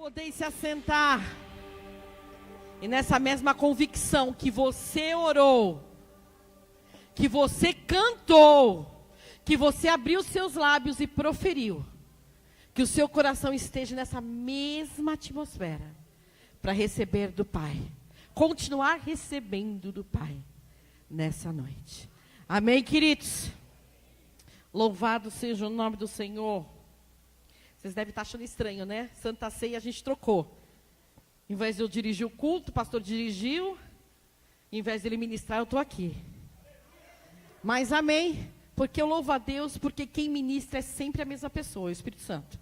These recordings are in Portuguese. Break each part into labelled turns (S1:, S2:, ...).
S1: Poder se assentar e nessa mesma convicção que você orou, que você cantou, que você abriu seus lábios e proferiu, que o seu coração esteja nessa mesma atmosfera para receber do Pai, continuar recebendo do Pai nessa noite. Amém, queridos? Louvado seja o nome do Senhor. Vocês devem estar achando estranho, né? Santa Ceia a gente trocou. Em vez de eu dirigir o culto, o pastor dirigiu. Em vez de ele ministrar, eu estou aqui. Mas amém, porque eu louvo a Deus, porque quem ministra é sempre a mesma pessoa, o Espírito Santo.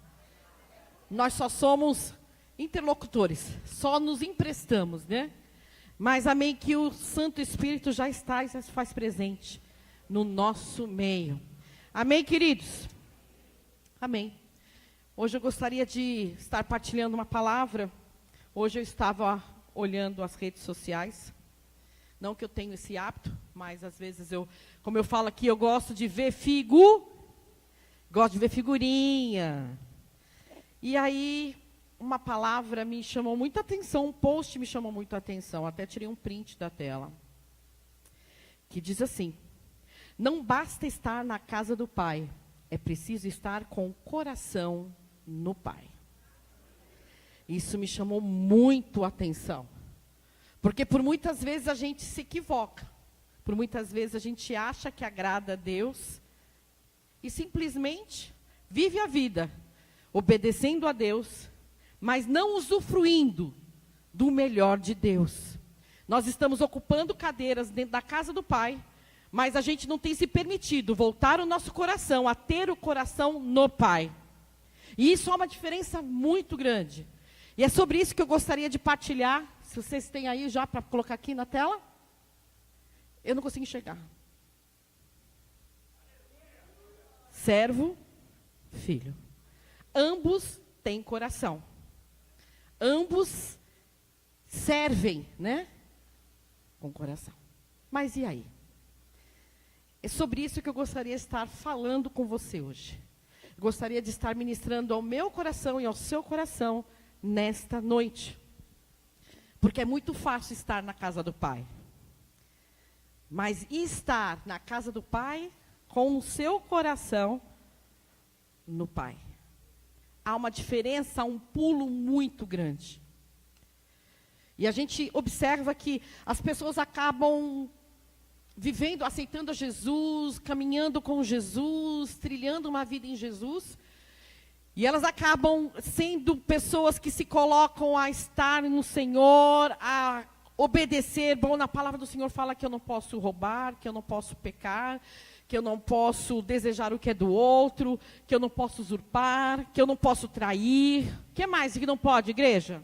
S1: Nós só somos interlocutores, só nos emprestamos, né? Mas amém, que o Santo Espírito já está e já se faz presente no nosso meio. Amém, queridos? Amém. Hoje eu gostaria de estar partilhando uma palavra. Hoje eu estava olhando as redes sociais. Não que eu tenha esse hábito, mas às vezes como eu falo aqui, eu gosto de ver gosto de ver figurinha. E aí, uma palavra me chamou muita atenção, um post me chamou muito a atenção, até tirei um print da tela. Que diz assim: não basta estar na casa do Pai, é preciso estar com o coração no Pai. Isso me chamou muito a atenção. Porque por muitas vezes a gente se equivoca. Por muitas vezes a gente acha que agrada a Deus. E simplesmente vive a vida obedecendo a Deus, mas não usufruindo do melhor de Deus. Nós estamos ocupando cadeiras dentro da casa do Pai, mas a gente não tem se permitido voltar o nosso coração a ter o coração no Pai. E isso é uma diferença muito grande. E é sobre isso que eu gostaria de partilhar. Se vocês têm aí já para colocar aqui na tela. Eu não consigo enxergar. Servo, filho. Ambos têm coração. Ambos servem, né? Com coração. Mas e aí? É sobre isso que eu gostaria de estar falando com você hoje. Gostaria de estar ministrando ao meu coração e ao seu coração nesta noite. Porque é muito fácil estar na casa do Pai. Mas estar na casa do Pai com o seu coração no Pai. Há uma diferença, um pulo muito grande. E a gente observa que as pessoas acabam vivendo, aceitando a Jesus, caminhando com Jesus, trilhando uma vida em Jesus. E elas acabam sendo pessoas que se colocam a estar no Senhor, a obedecer. Bom, na palavra do Senhor fala que eu não posso roubar, que eu não posso pecar, que eu não posso desejar o que é do outro, que eu não posso usurpar, que eu não posso trair. O que mais que não pode, igreja?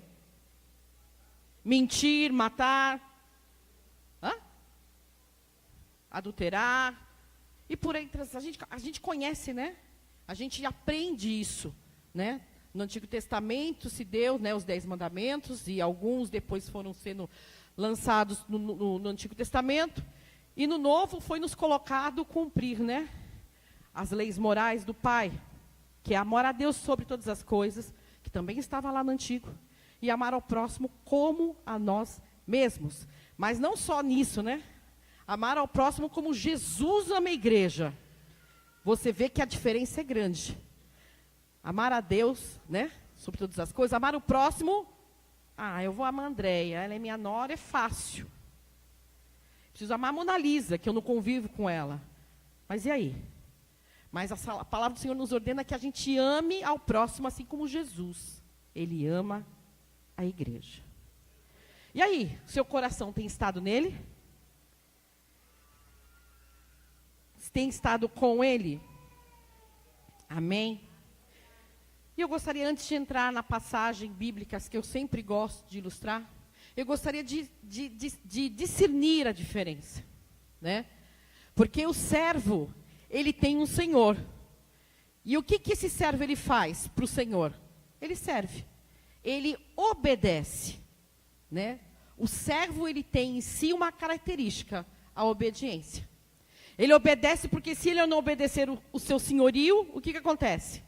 S1: Mentir, matar. Adulterar, e por aí, a gente conhece, né? A gente aprende isso, né? No Antigo Testamento se deu, né, os 10 mandamentos, e alguns depois foram sendo lançados no Antigo Testamento, e no Novo foi nos colocado cumprir, né? As leis morais do Pai, que é amar a Deus sobre todas as coisas, que também estava lá no Antigo, e amar ao próximo como a nós mesmos. Mas não só nisso, né? Amar ao próximo como Jesus ama a igreja. Você vê que a diferença é grande. Amar a Deus, né? Sobre todas as coisas. Amar o próximo. Eu vou amar a Andréia. Ela é minha nora, é fácil. Preciso amar a Mona Lisa, que eu não convivo com ela. Mas e aí? Mas a palavra do Senhor nos ordena que a gente ame ao próximo assim como Jesus. Ele ama a igreja. E aí? Seu coração tem estado nele? Tem estado com Ele? Amém? E eu gostaria, antes de entrar na passagem bíblica, que eu sempre gosto de ilustrar, eu gostaria de discernir a diferença, né? Porque o servo, ele tem um senhor. E o que esse servo ele faz para o senhor? Ele serve. Ele obedece, né? O servo, ele tem em si uma característica, a obediência. Ele obedece porque se ele não obedecer o seu senhorio, o que acontece?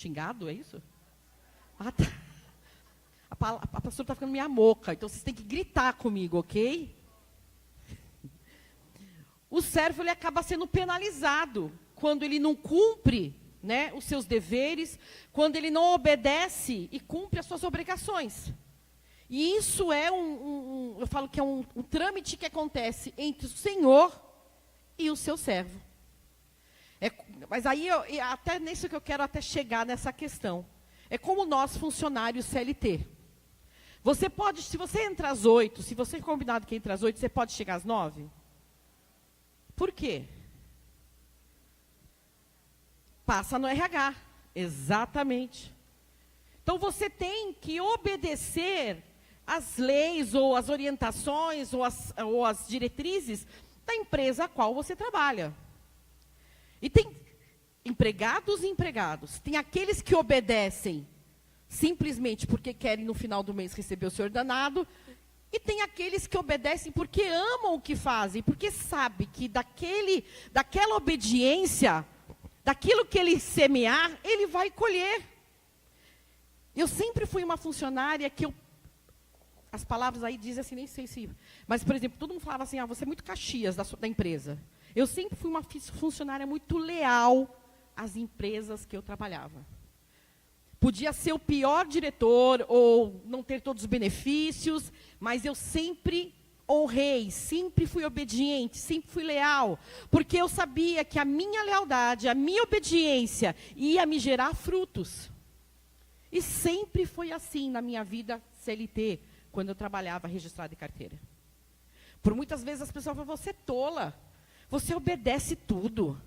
S1: Xingado, é isso? Ah, tá. A pastora está ficando minha moca, então vocês têm que gritar comigo, ok? O servo, ele acaba sendo penalizado quando ele não cumpre, né, os seus deveres, quando ele não obedece e cumpre as suas obrigações. E isso é eu falo que é um trâmite que acontece entre o Senhor e o seu servo. Mas aí, até nisso que eu quero até chegar nessa questão. É como nós, funcionários CLT. Você pode, se você entra às 8, se você é combinado que entra às 8, você pode chegar às 9? Por quê? Passa no RH. Exatamente. Então, você tem que obedecer às leis, ou às orientações, ou às diretrizes da empresa a qual você trabalha. E tem empregados e empregados. Tem aqueles que obedecem simplesmente porque querem no final do mês receber o seu ordenado, e tem aqueles que obedecem porque amam o que fazem, porque sabem que daquela obediência, daquilo que ele semear, ele vai colher. Eu sempre fui uma funcionária que as palavras aí dizem assim, nem sei se... Mas, por exemplo, todo mundo falava assim, você é muito Caxias da empresa. Eu sempre fui uma funcionária muito leal às empresas que eu trabalhava. Podia ser o pior diretor, ou não ter todos os benefícios, mas eu sempre honrei, sempre fui obediente, sempre fui leal, porque eu sabia que a minha lealdade, a minha obediência ia me gerar frutos. E sempre foi assim na minha vida CLT, quando eu trabalhava registrada em carteira. Por muitas vezes as pessoas falam, você é tola, você obedece tudo.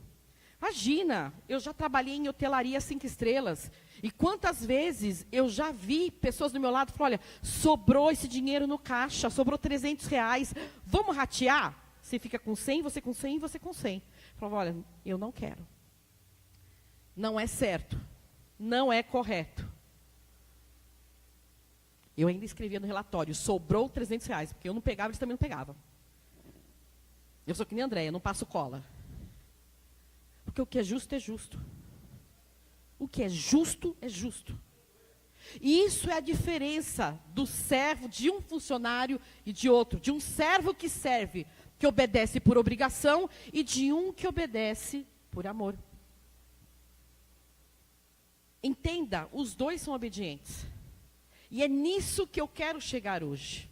S1: Imagina, eu já trabalhei em hotelaria 5 estrelas, e quantas vezes eu já vi pessoas do meu lado falar, olha, sobrou esse dinheiro no caixa, sobrou R$300, vamos ratear? Você fica com 100, você com 100 e você com 100. Eu falava, olha, eu não quero. Não é certo, não é correto. Eu ainda escrevia no relatório, sobrou R$300, porque eu não pegava, eles também não pegavam. Eu sou que nem Andréia, não passo cola. Porque o que é justo é justo. O que é justo é justo. E isso é a diferença do servo, de um funcionário e de outro. De um servo que serve, que obedece por obrigação, e de um que obedece por amor. Entenda, os dois são obedientes. E é nisso que eu quero chegar hoje.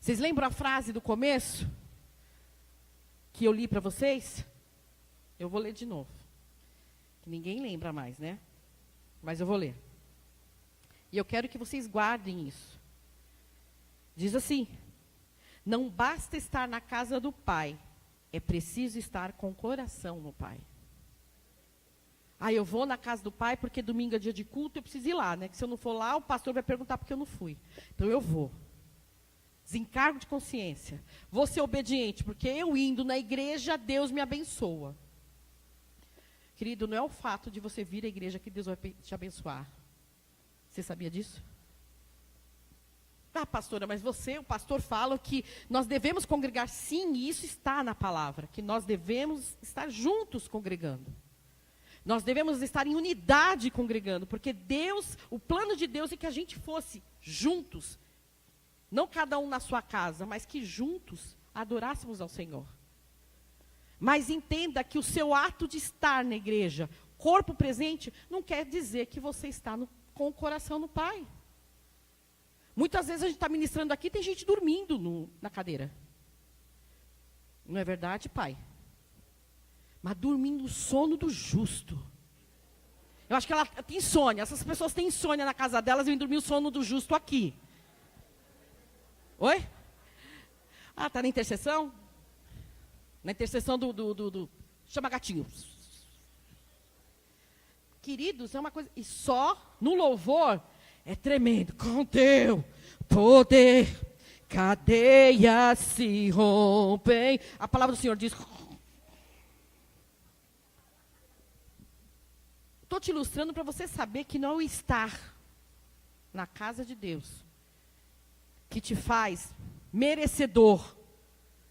S1: Vocês lembram a frase do começo? Que eu li para vocês? Eu vou ler de novo. Que ninguém lembra mais, né? Mas eu vou ler. E eu quero que vocês guardem isso. Diz assim: não basta estar na casa do Pai, é preciso estar com o coração no Pai. Eu vou na casa do Pai porque domingo é dia de culto, eu preciso ir lá, né? Que se eu não for lá, o pastor vai perguntar porque eu não fui. Então eu vou. Desencargo de consciência. Vou ser obediente, porque eu indo na igreja, Deus me abençoa. Querido, não é o fato de você vir à igreja que Deus vai te abençoar. Você sabia disso? Pastora, mas o pastor fala que nós devemos congregar. Sim, e isso está na palavra, que nós devemos estar juntos congregando. Nós devemos estar em unidade congregando, porque Deus, o plano de Deus é que a gente fosse juntos, não cada um na sua casa, mas que juntos adorássemos ao Senhor. Mas entenda que o seu ato de estar na igreja, corpo presente, não quer dizer que você está com o coração no Pai. Muitas vezes a gente está ministrando aqui, tem gente dormindo na cadeira. Não é verdade, pai? Mas dormindo o sono do justo. Eu acho que ela tem insônia. Essas pessoas têm insônia na casa delas e vêm dormir o sono do justo aqui. Oi? Tá na intercessão? Na intercessão do chama gatinho. Queridos, é uma coisa... E só no louvor é tremendo. Com teu poder, cadeias se rompem. A palavra do Senhor diz... Estou te ilustrando para você saber que não é o estar na casa de Deus que te faz merecedor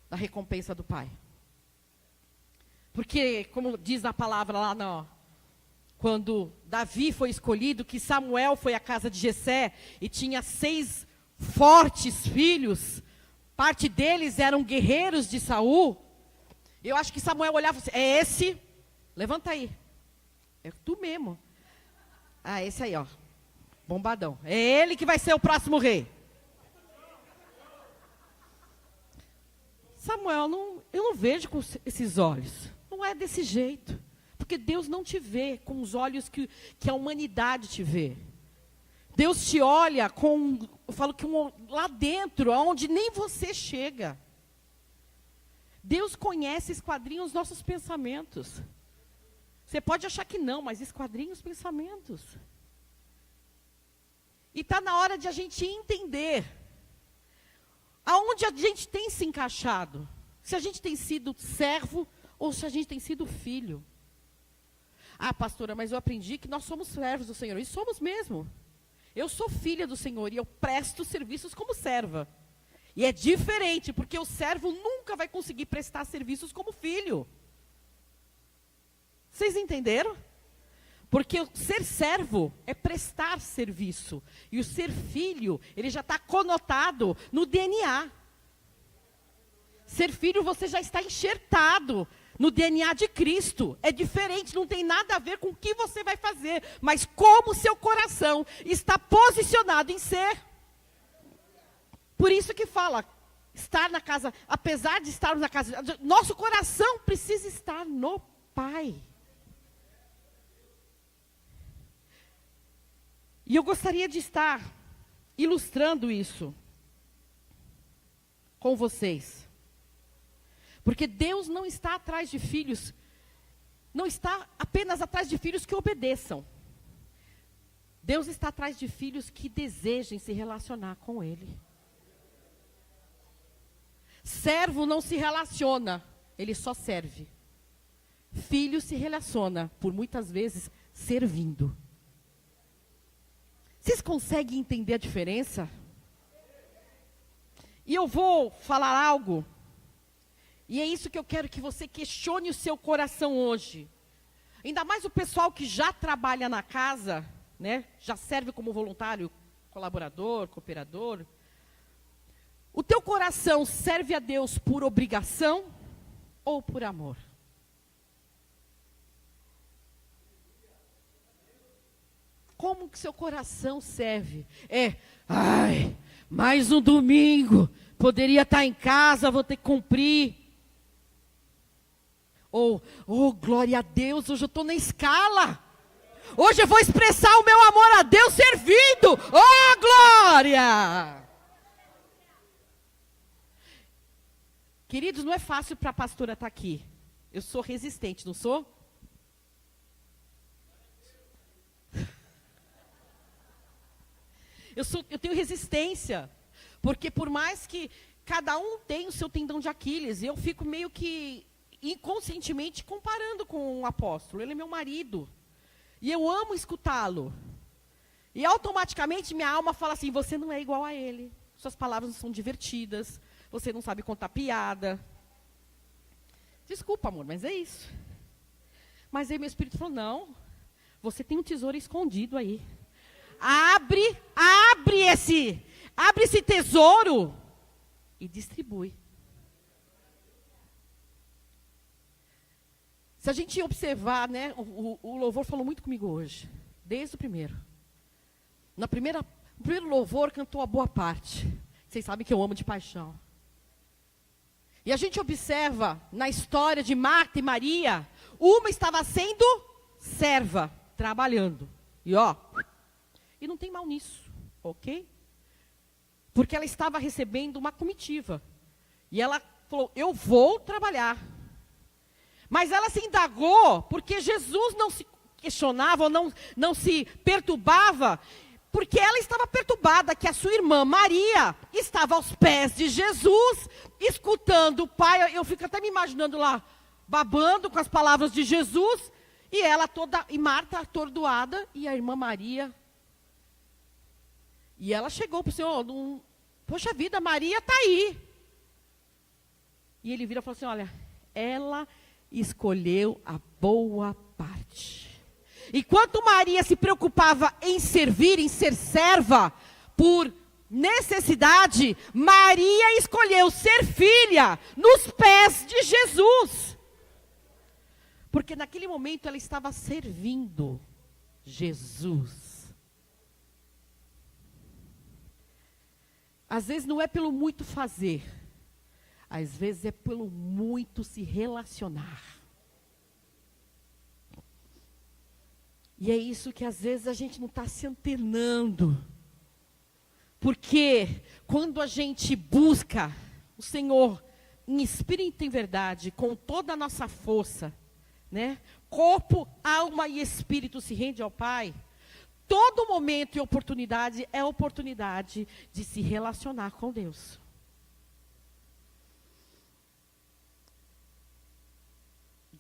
S1: da recompensa do Pai. Porque, como diz a palavra lá quando Davi foi escolhido, que Samuel foi à casa de Jessé e tinha 6 fortes filhos, parte deles eram guerreiros de Saul. Eu acho que Samuel olhava e disse, é esse? Levanta aí. É tu mesmo. Ah, esse aí, ó. Bombadão. É ele que vai ser o próximo rei. Samuel, eu não vejo com esses olhos. Não é desse jeito. Porque Deus não te vê com os olhos que a humanidade te vê. Deus te olha com, eu falo que lá dentro, onde nem você chega. Deus conhece, esquadrinha os nossos pensamentos. Você pode achar que não, mas esquadrinha os pensamentos. E está na hora de a gente entender aonde a gente tem se encaixado. Se a gente tem sido servo ou se a gente tem sido filho. Ah, pastora, mas eu aprendi que nós somos servos do Senhor. E somos mesmo. Eu sou filha do Senhor e eu presto serviços como serva. E é diferente, porque o servo nunca vai conseguir prestar serviços como filho. Vocês entenderam? Porque o ser servo é prestar serviço. E o ser filho, ele já está conotado no DNA. Ser filho, você já está enxertado no DNA de Cristo. É diferente, não tem nada a ver com o que você vai fazer, mas como o seu coração está posicionado em ser. Por isso que fala, estar na casa, apesar de estarmos na casa, nosso coração precisa estar no Pai. E eu gostaria de estar ilustrando isso com vocês. Porque Deus não está atrás de filhos, não está apenas atrás de filhos que obedeçam. Deus está atrás de filhos que desejem se relacionar com Ele. Servo não se relaciona, ele só serve. Filho se relaciona, por muitas vezes, servindo. Vocês conseguem entender a diferença? E eu vou falar algo, e é isso que eu quero que você questione o seu coração hoje. Ainda mais o pessoal que já trabalha na casa, né? Já serve como voluntário, colaborador, cooperador. O teu coração serve a Deus por obrigação ou por amor? Como que seu coração serve? Ai, mais um domingo, poderia estar em casa, vou ter que cumprir. Ou, glória a Deus, hoje eu estou na escala. Hoje eu vou expressar o meu amor a Deus servindo. Oh, glória! Queridos, não é fácil para a pastora estar aqui. Eu sou resistente, não sou? Eu tenho resistência. Porque por mais que cada um tem o seu tendão de Aquiles, eu fico meio que inconscientemente comparando com o apóstolo. Ele é meu marido. E eu amo escutá-lo. E automaticamente minha alma fala assim, você não é igual a ele. Suas palavras não são divertidas. Você não sabe contar piada. Desculpa, amor, mas é isso. Mas aí meu espírito falou, não. Você tem um tesouro escondido aí. Abre esse tesouro e distribui. Se a gente observar, né, o louvor falou muito comigo hoje, desde o primeiro. No primeiro louvor cantou a boa parte. Vocês sabem que eu amo de paixão. E a gente observa na história de Marta e Maria, uma estava sendo serva, trabalhando. E não tem mal nisso, ok? Porque ela estava recebendo uma comitiva. E ela falou, eu vou trabalhar. Mas ela se indagou, porque Jesus não se questionava, não se perturbava, porque ela estava perturbada, que a sua irmã Maria estava aos pés de Jesus, escutando o Pai, eu fico até me imaginando lá, babando com as palavras de Jesus, e ela toda, e Marta atordoada, e a irmã Maria. E ela chegou para o Senhor, poxa vida, Maria está aí. E ele vira e falou assim, olha, ela escolheu a boa parte. Enquanto Maria se preocupava em servir, em ser serva, por necessidade, Maria escolheu ser filha nos pés de Jesus. Porque naquele momento ela estava servindo Jesus. Às vezes não é pelo muito fazer, às vezes é pelo muito se relacionar. E é isso que às vezes a gente não está se antenando. Porque quando a gente busca o Senhor em espírito e em verdade, com toda a nossa força, né? Corpo, alma e espírito se rende ao Pai, todo momento e oportunidade é oportunidade de se relacionar com Deus.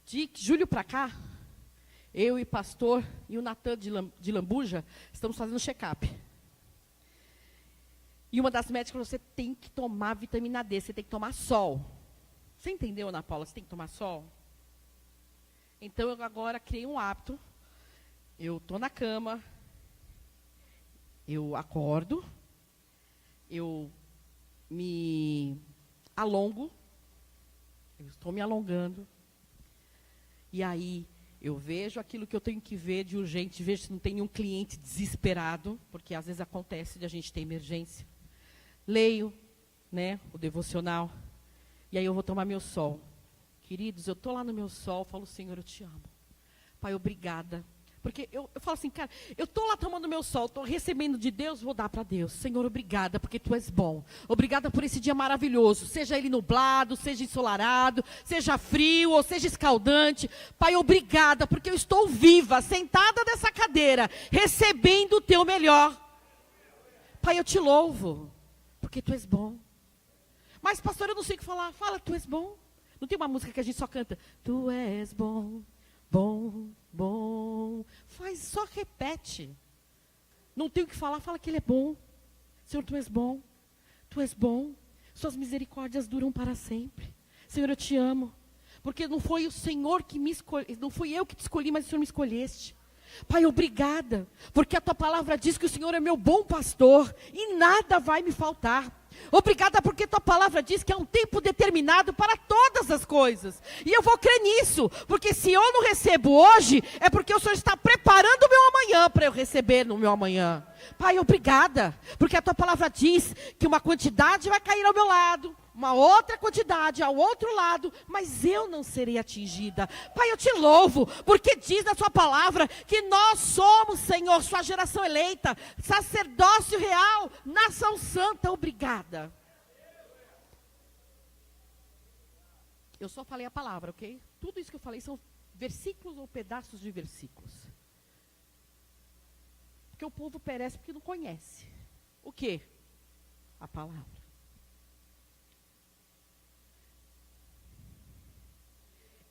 S1: De julho para cá, eu e pastor e o Natan de Lambuja estamos fazendo check-up. E uma das médicas falou, você tem que tomar vitamina D, você tem que tomar sol. Você entendeu, Ana Paula? Você tem que tomar sol? Então, eu agora criei um hábito. Eu estou na cama, eu acordo, eu me alongo, eu estou me alongando, e aí eu vejo aquilo que eu tenho que ver de urgente, vejo se não tem nenhum cliente desesperado, porque às vezes acontece de a gente ter emergência. Leio, né, o devocional, e aí eu vou tomar meu sol. Queridos, eu estou lá no meu sol, falo, Senhor, eu te amo. Pai, obrigada. Porque eu falo assim, cara, eu estou lá tomando meu sol, estou recebendo de Deus, vou dar para Deus. Senhor, obrigada, porque Tu és bom. Obrigada por esse dia maravilhoso, seja ele nublado, seja ensolarado, seja frio ou seja escaldante. Pai, obrigada, porque eu estou viva, sentada nessa cadeira, recebendo o Teu melhor. Pai, eu te louvo, porque Tu és bom. Mas, pastor, eu não sei o que falar. Fala, Tu és bom. Não tem uma música que a gente só canta, Tu és bom, bom, bom. Faz, só repete. Não tem o que falar, fala que Ele é bom. Senhor, Tu és bom, Tu és bom. Suas misericórdias duram para sempre. Senhor, eu te amo. Porque não foi o Senhor que me escolheu, não fui eu que te escolhi, mas o Senhor me escolheste. Pai, obrigada, porque a Tua palavra diz que o Senhor é meu bom pastor e nada vai me faltar. Obrigada porque Tua palavra diz que há um tempo determinado para todas as coisas. E eu vou crer nisso, porque se eu não recebo hoje, é porque o Senhor está preparando o meu amanhã para eu receber no meu amanhã. Pai, obrigada, porque a Tua palavra diz que uma quantidade vai cair ao meu lado, uma outra quantidade ao outro lado, mas eu não serei atingida. Pai, eu te louvo, porque diz na Sua palavra que nós somos, Senhor, Sua geração eleita, sacerdócio real, nação santa. Obrigada. Eu só falei a palavra, ok? Tudo isso que eu falei são versículos ou pedaços de versículos. Porque o povo perece porque não conhece. O quê? A palavra.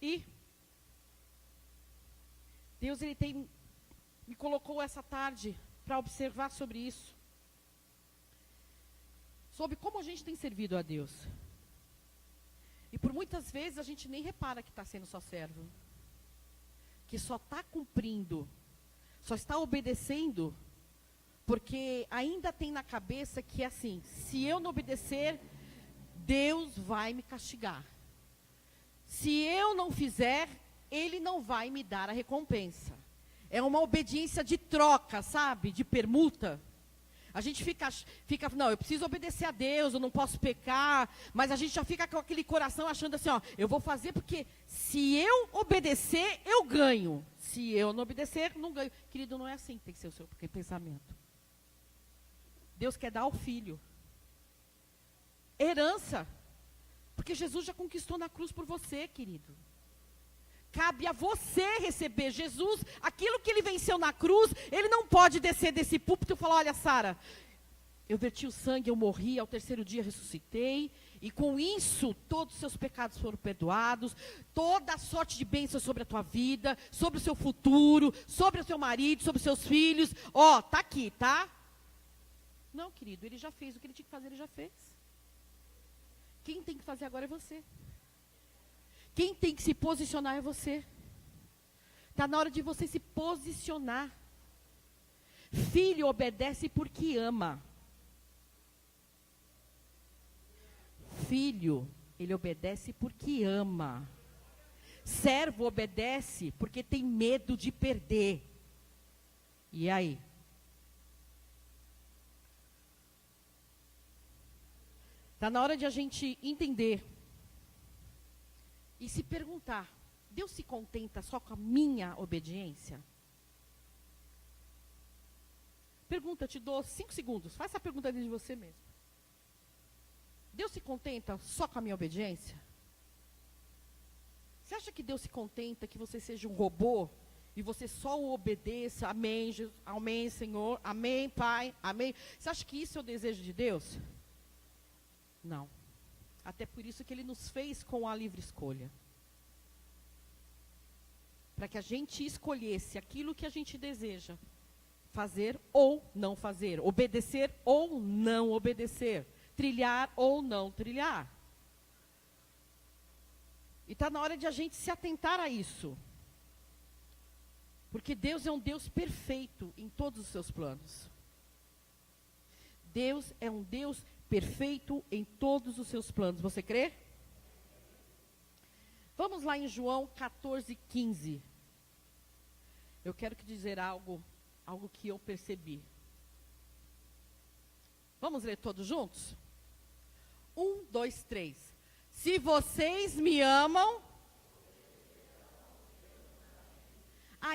S1: E Deus, Ele me colocou essa tarde para observar sobre isso. Sobre como a gente tem servido a Deus. E por muitas vezes a gente nem repara que está sendo só servo. Que só está cumprindo, só está obedecendo, porque ainda tem na cabeça que é assim, se eu não obedecer, Deus vai me castigar. Se eu não fizer, Ele não vai me dar a recompensa. É uma obediência de troca, sabe? De permuta. A gente fica, não, eu preciso obedecer a Deus, eu não posso pecar. Mas a gente já fica com aquele coração achando assim, ó, eu vou fazer porque se eu obedecer, eu ganho. Se eu não obedecer, não ganho. Querido, não é assim que tem que ser o seu pensamento. Deus quer dar ao filho herança. Porque Jesus já conquistou na cruz por você, querido. Cabe a você receber. Jesus, aquilo que Ele venceu na cruz, Ele não pode descer desse púlpito e falar, olha, Sara, eu verti o sangue, eu morri, ao terceiro dia ressuscitei, e com isso todos os seus pecados foram perdoados, toda a sorte de bênçãos sobre a tua vida, sobre o seu futuro, sobre o seu marido, sobre os seus filhos. Ó, tá aqui, tá? Não, querido, Ele já fez o que Ele tinha que fazer, Ele já fez. Quem tem que fazer agora é você. Quem tem que se posicionar é você. Está na hora de você se posicionar. Filho obedece porque ama. Filho, ele obedece porque ama. Servo obedece porque tem medo de perder. E aí? Está na hora de a gente entender e se perguntar: Deus se contenta só com a minha obediência? Pergunta, te dou 5 segundos. Faça a pergunta dentro de você mesmo. Deus se contenta só com a minha obediência? Você acha que Deus se contenta que você seja um robô e você só o obedeça? Amém, Jesus, amém, Senhor, amém, Pai, amém. Você acha que isso é o desejo de Deus? Não. Até por isso que Ele nos fez com a livre escolha. Para que a gente escolhesse aquilo que a gente deseja fazer ou não fazer, obedecer ou não obedecer, trilhar ou não trilhar. E está na hora de a gente se atentar a isso. Porque Deus é um Deus perfeito em todos os seus planos. Deus é um Deus perfeito em todos os seus planos. Você crê? Vamos lá em João 14:15. Eu quero que dizer algo que eu percebi. Vamos ler todos juntos? 1, 2, 3. Se vocês me amam...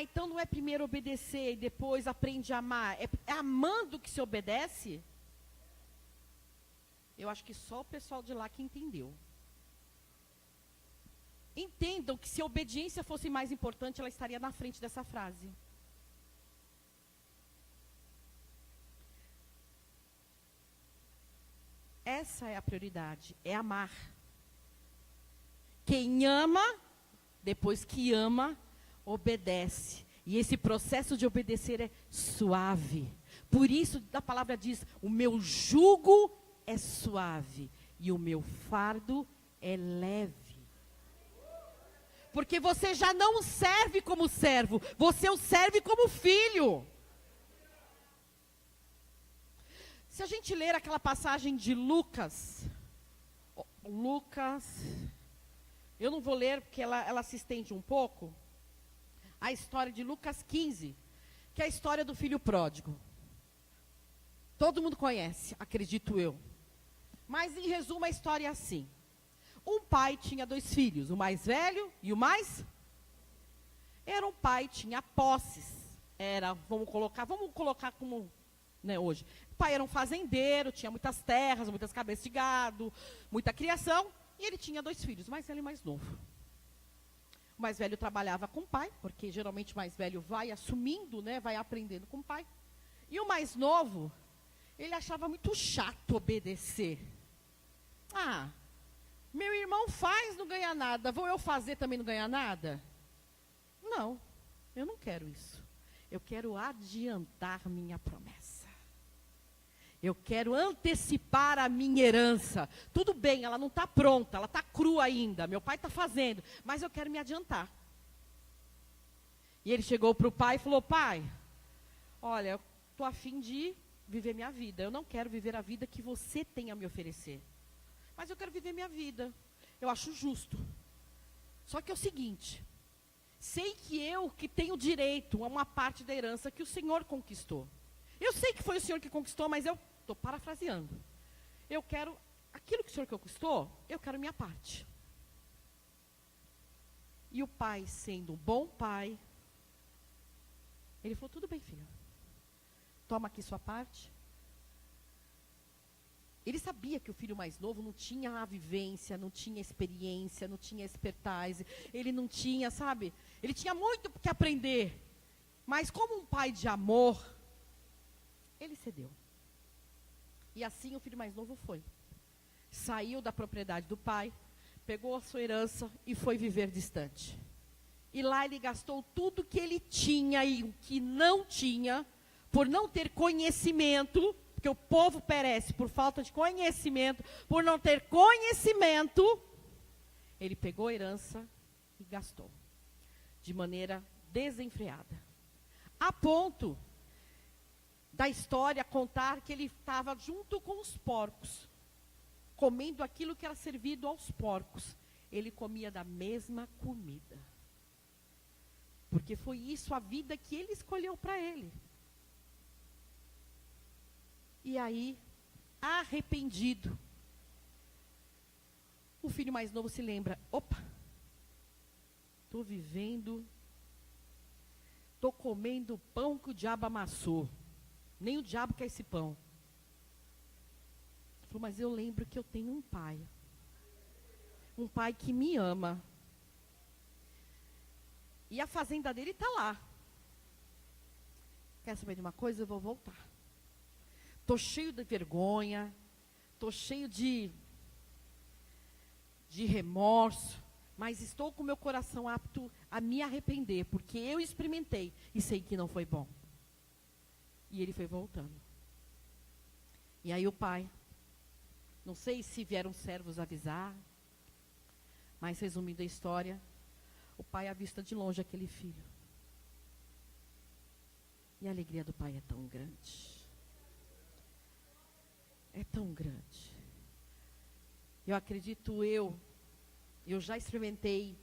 S1: então não é primeiro obedecer e depois aprende a amar. É amando que se obedece? Eu acho que só o pessoal de lá que entendeu. Entendam que se a obediência fosse mais importante, ela estaria na frente dessa frase. Essa é a prioridade, é amar. Quem ama, depois que ama, obedece. E esse processo de obedecer é suave. Por isso a palavra diz: o meu jugo é suave e o meu fardo é leve. Porque você já não o serve como servo, você o serve como filho. Se a gente ler aquela passagem de Lucas, eu não vou ler porque ela se estende um pouco, a história de Lucas 15, que é a história do filho pródigo. Todo mundo conhece, acredito eu. Mas em resumo a história é assim. Um pai tinha 2 filhos, o mais velho e o mais... Era um pai, tinha posses. Vamos colocar como, né, hoje. O pai era um fazendeiro, tinha muitas terras, muitas cabeças de gado, muita criação. E ele tinha 2 filhos, o mais velho e o mais novo. O mais velho trabalhava com o pai, porque geralmente o mais velho vai assumindo, né, vai aprendendo com o pai. E o mais novo, ele achava muito chato obedecer. Meu irmão faz, não ganha nada, vou eu fazer também não ganhar nada? Não, eu não quero isso. Eu quero adiantar minha promessa. Eu quero antecipar a minha herança. Tudo bem, ela não está pronta, ela está crua ainda. Meu pai está fazendo, mas eu quero me adiantar. E ele chegou para o pai e falou: pai, olha, eu estou a fim de viver minha vida. Eu não quero viver a vida que você tem a me oferecer. Mas eu quero viver minha vida. Eu acho justo. Só que é o seguinte, sei que eu que tenho direito a uma parte da herança que o Senhor conquistou. Eu sei que foi o Senhor que conquistou, mas eu estou parafraseando. Eu quero, aquilo que o Senhor conquistou, eu quero minha parte. E o pai, sendo um bom pai, ele falou: tudo bem, filho. Toma aqui sua parte. Ele sabia que o filho mais novo não tinha a vivência, não tinha experiência, não tinha expertise. Ele não tinha, sabe? Ele tinha muito que aprender. Mas como um pai de amor, ele cedeu. E assim o filho mais novo foi. Saiu da propriedade do pai, pegou a sua herança e foi viver distante. E lá ele gastou tudo que ele tinha e o que não tinha, por não ter conhecimento, porque o povo perece por falta de conhecimento, por não ter conhecimento, ele pegou a herança e gastou. De maneira desenfreada. A ponto da história contar que ele estava junto com os porcos, comendo aquilo que era servido aos porcos. Ele comia da mesma comida. Porque foi isso a vida que ele escolheu para ele. E aí, arrependido, o filho mais novo se lembra: opa, estou vivendo, estou comendo o pão que o diabo amassou. Nem o diabo quer esse pão. Ele falou: mas eu lembro que eu tenho um pai que me ama. E a fazenda dele está lá. Quer saber de uma coisa? Eu vou voltar. Estou cheio de vergonha, estou cheio de remorso, mas estou com meu coração apto a me arrepender, porque eu experimentei e sei que não foi bom. E ele foi voltando. E aí o pai, não sei se vieram servos avisar, mas resumindo a história, o pai avista de longe aquele filho. E a alegria do pai é tão grande. É tão grande. Eu acredito, eu já experimentei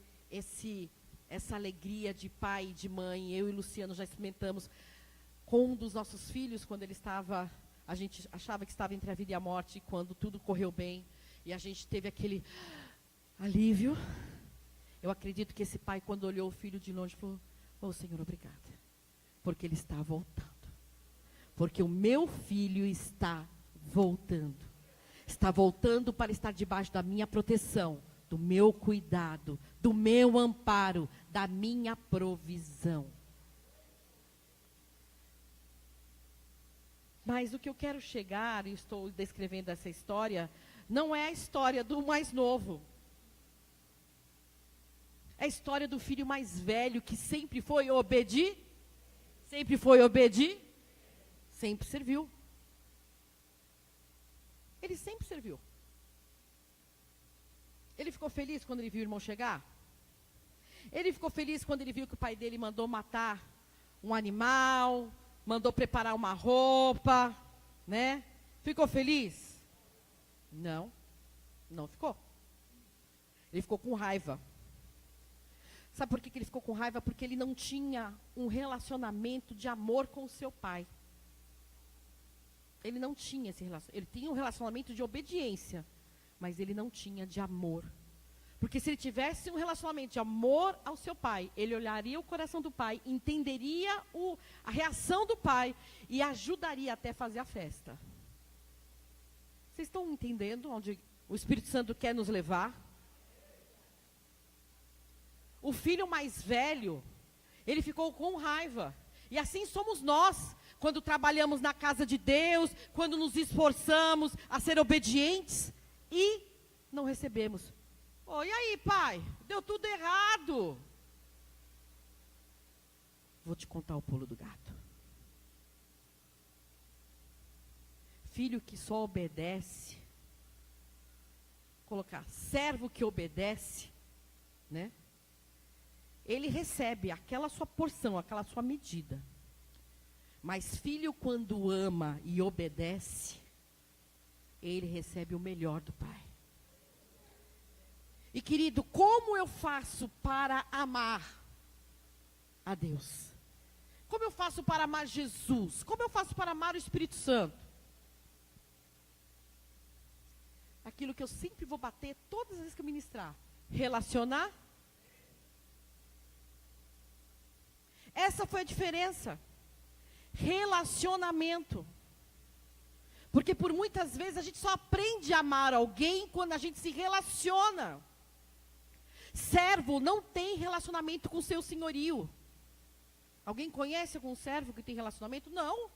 S1: essa alegria de pai e de mãe. Eu e Luciano já experimentamos com um dos nossos filhos, quando ele estava, a gente achava que estava entre a vida e a morte, quando tudo correu bem, e a gente teve aquele alívio. Eu acredito que esse pai, quando olhou o filho de longe, falou: "Oh, Senhor, obrigada, porque ele está voltando. Porque o meu filho está voltando. Está voltando para estar debaixo da minha proteção, do meu cuidado, do meu amparo, da minha provisão." Mas o que eu quero chegar, e estou descrevendo essa história, não é a história do mais novo. É a história do filho mais velho, que sempre foi obediente, sempre serviu. Ele sempre serviu. Ele ficou feliz quando ele viu o irmão chegar? Ele ficou feliz quando ele viu que o pai dele mandou matar um animal, mandou preparar uma roupa, né? Ficou feliz? Não, não ficou. Ele ficou com raiva. Sabe por que ele ficou com raiva? Porque ele não tinha um relacionamento de amor com o seu pai. Ele não tinha esse relacionamento. Ele tinha um relacionamento de obediência, mas ele não tinha de amor. Porque se ele tivesse um relacionamento de amor ao seu pai, ele olharia o coração do pai, entenderia a reação do pai e ajudaria até a fazer a festa. Vocês estão entendendo onde o Espírito Santo quer nos levar? O filho mais velho, ele ficou com raiva. E assim somos nós, quando trabalhamos na casa de Deus, quando nos esforçamos a ser obedientes e não recebemos. Oh, e aí, pai? Deu tudo errado. Vou te contar o pulo do gato. Filho que só obedece, colocar servo que obedece, né? Ele recebe aquela sua porção, aquela sua medida. Mas filho, quando ama e obedece, ele recebe o melhor do pai. E querido, como eu faço para amar a Deus? Como eu faço para amar Jesus? Como eu faço para amar o Espírito Santo? Aquilo que eu sempre vou bater todas as vezes que eu ministrar. Relacionar. Essa foi a diferença. Relacionamento. Porque por muitas vezes a gente só aprende a amar alguém quando a gente se relaciona. Servo não tem relacionamento com seu senhorio. Alguém conhece algum servo que tem relacionamento? Não.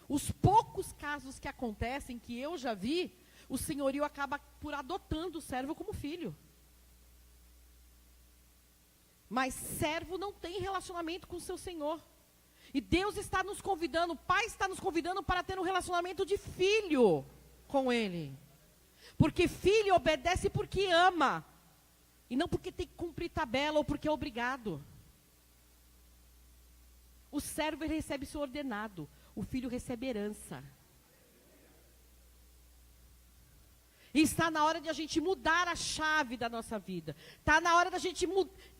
S1: Os poucos casos que acontecem, que eu já vi, o senhorio acaba por adotando o servo como filho. Mas servo não tem relacionamento com o seu senhor. E Deus está nos convidando, o Pai está nos convidando para ter um relacionamento de filho com Ele. Porque filho obedece porque ama. E não porque tem que cumprir tabela ou porque é obrigado. O servo ele recebe seu ordenado, o filho recebe herança. E está na hora de a gente mudar a chave da nossa vida. Está na hora da gente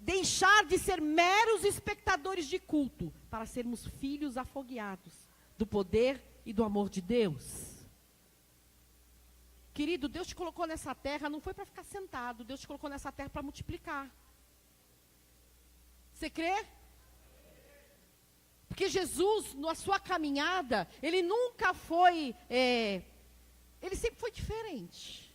S1: deixar de ser meros espectadores de culto, para sermos filhos afogueados do poder e do amor de Deus. Querido, Deus te colocou nessa terra, não foi para ficar sentado, Deus te colocou nessa terra para multiplicar. Você crê? Porque Jesus, na sua caminhada, ele nunca foi, ele sempre foi diferente.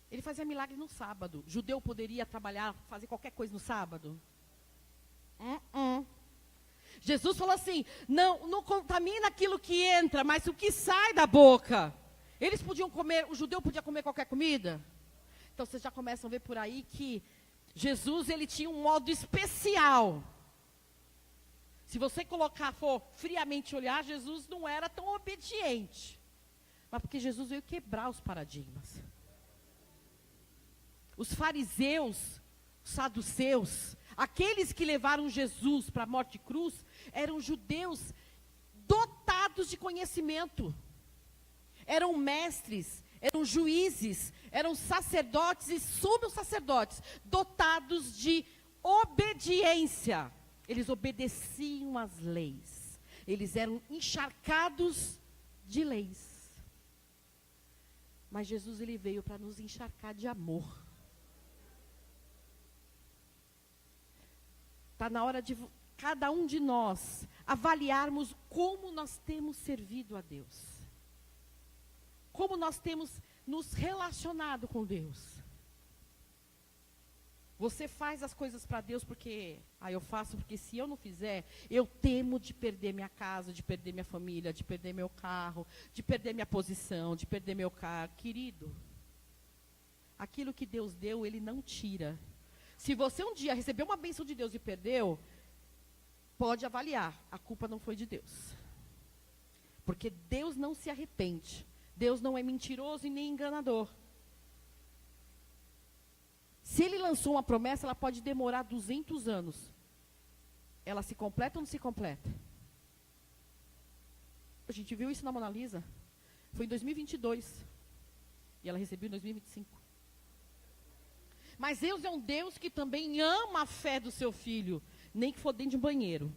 S1: Ele fazia milagre no sábado. O judeu poderia trabalhar, fazer qualquer coisa no sábado? Jesus falou assim, não contamina aquilo que entra, mas o que sai da boca. Eles podiam comer, o judeu podia comer qualquer comida? Então vocês já começam a ver por aí que Jesus, ele tinha um modo especial. Se você for friamente olhar, Jesus não era tão obediente. Mas porque Jesus veio quebrar os paradigmas. Os fariseus, os saduceus, aqueles que levaram Jesus para a morte de cruz, eram judeus dotados de conhecimento. Eram mestres, eram juízes, eram sacerdotes e sumos sacerdotes, dotados de obediência. Eles obedeciam às leis. Eles eram encharcados de leis. Mas Jesus, ele veio para nos encharcar de amor. Está na hora de cada um de nós avaliarmos como nós temos servido a Deus. Como nós temos nos relacionado com Deus. Você faz as coisas para Deus porque, eu faço porque se eu não fizer, eu temo de perder minha casa, de perder minha família, de perder meu carro, de perder minha posição, de perder meu cargo. Querido, aquilo que Deus deu, Ele não tira. Se você um dia recebeu uma bênção de Deus e perdeu, pode avaliar, a culpa não foi de Deus. Porque Deus não se arrepende. Deus não é mentiroso e nem enganador. Se Ele lançou uma promessa, ela pode demorar 200 anos. Ela se completa ou não se completa? A gente viu isso na Mona Lisa. Foi em 2022. E ela recebeu em 2025. Mas Deus é um Deus que também ama a fé do seu filho. Nem que for dentro de um banheiro.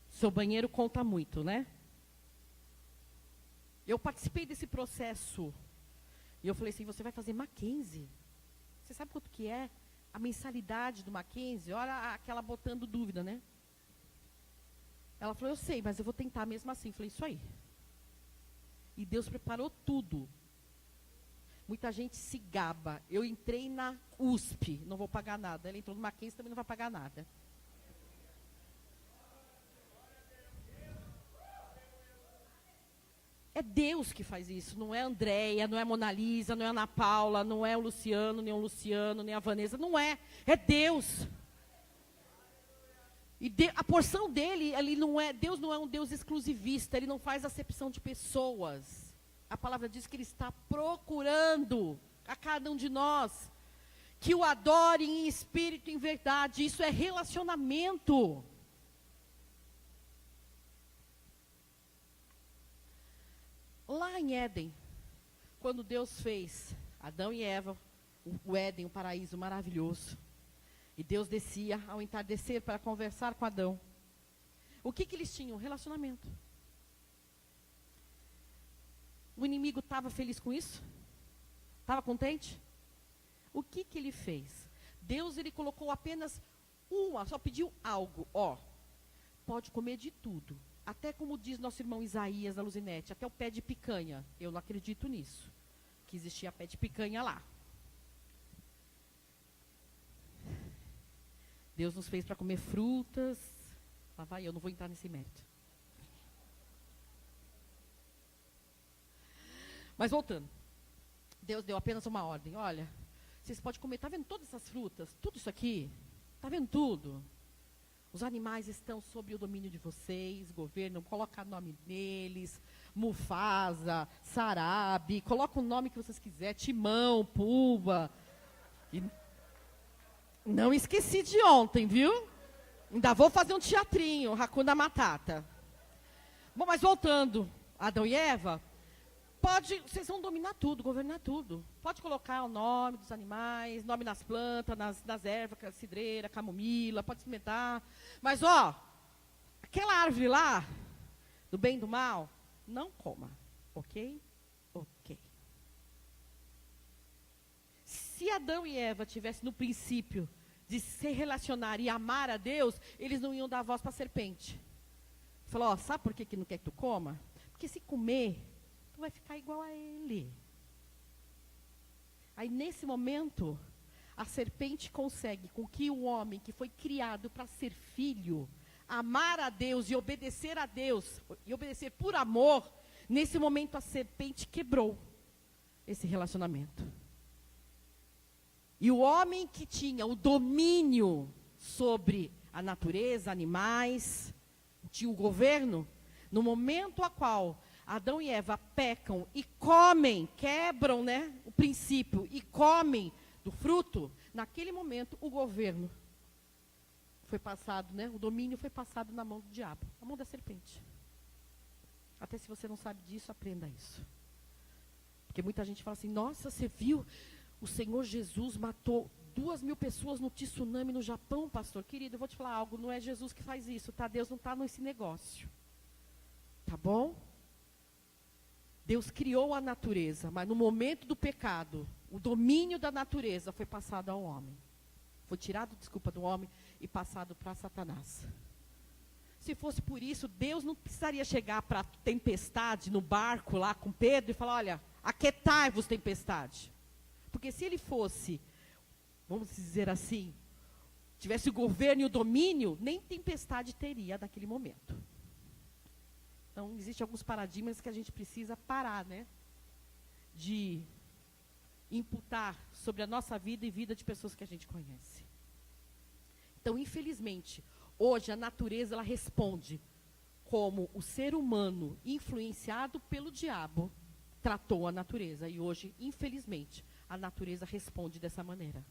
S1: Seu banheiro conta muito, né? Eu participei desse processo. E eu falei assim, você vai fazer Mackenzie? Você sabe quanto que é a mensalidade do Mackenzie? Olha aquela botando dúvida, né? Ela falou, eu sei, mas eu vou tentar mesmo assim. Eu falei, isso aí. E Deus preparou tudo. Muita gente se gaba. Eu entrei na USP, não vou pagar nada. Ela entrou no Mackenzie, também não vai pagar nada. É Deus que faz isso, não é a Andréia, não é a Mona Lisa, não é a Ana Paula, não é o Luciano, nem a Vanessa, não é. É Deus. E a porção dele, Deus não é um Deus exclusivista, Ele não faz acepção de pessoas. A palavra diz que Ele está procurando a cada um de nós, que o adore em espírito e em verdade. Isso é relacionamento. Lá em Éden, quando Deus fez Adão e Eva, o Éden, um paraíso maravilhoso, e Deus descia ao entardecer para conversar com Adão. O que eles tinham? Relacionamento. O inimigo estava feliz com isso? Estava contente? O que ele fez? Deus, ele colocou apenas só pediu algo, pode comer de tudo. Até como diz nosso irmão Isaías da Luzinete, até o pé de picanha. Eu não acredito nisso, que existia pé de picanha lá. Deus nos fez para comer frutas. Lá vai, eu não vou entrar nesse mérito. Mas voltando. Deus deu apenas uma ordem. Olha, vocês podem comer, está vendo todas essas frutas? Tudo isso aqui? Está vendo tudo? Os animais estão sob o domínio de vocês, governo, coloca nome neles, Mufasa, Sarabi, coloca o nome que vocês quiserem, Timão, Pumba. E não esqueci de ontem, viu? Ainda vou fazer um teatrinho, Hakuna Matata. Bom, mas voltando, Adão e Eva, vocês vão dominar tudo, governar tudo. Pode colocar o nome dos animais, nome nas plantas, nas ervas, cidreira, camomila, pode experimentar. Mas, aquela árvore lá, do bem e do mal, não coma, ok? Ok. Se Adão e Eva tivessem no princípio de se relacionar e amar a Deus, eles não iam dar voz para a serpente. Falou, sabe por que não quer que tu coma? Porque se comer, tu vai ficar igual a ele. Aí, nesse momento, a serpente consegue com que o homem que foi criado para ser filho, amar a Deus e obedecer a Deus, e obedecer por amor, nesse momento a serpente quebrou esse relacionamento. E o homem que tinha o domínio sobre a natureza, animais, tinha o governo, no momento a qual Adão e Eva pecam e comem, quebram, o princípio e comem do fruto, naquele momento o governo foi passado, o domínio foi passado na mão do diabo, na mão da serpente. Até se você não sabe disso, aprenda isso. Porque muita gente fala assim, nossa, você viu, o Senhor Jesus matou 2.000 pessoas no tsunami no Japão, pastor. Querido, eu vou te falar algo, não é Jesus que faz isso, tá? Deus não está nesse negócio. Tá bom? Deus criou a natureza, mas no momento do pecado, o domínio da natureza foi passado ao homem. Foi tirado, do homem e passado para Satanás. Se fosse por isso, Deus não precisaria chegar para a tempestade no barco lá com Pedro e falar, olha, aquietai-vos tempestade. Porque se ele fosse, vamos dizer assim, tivesse o governo e o domínio, nem tempestade teria naquele momento. Então, existem alguns paradigmas que a gente precisa parar, de imputar sobre a nossa vida e vida de pessoas que a gente conhece. Então, infelizmente, hoje a natureza ela responde como o ser humano, influenciado pelo diabo, tratou a natureza. E hoje, infelizmente, a natureza responde dessa maneira.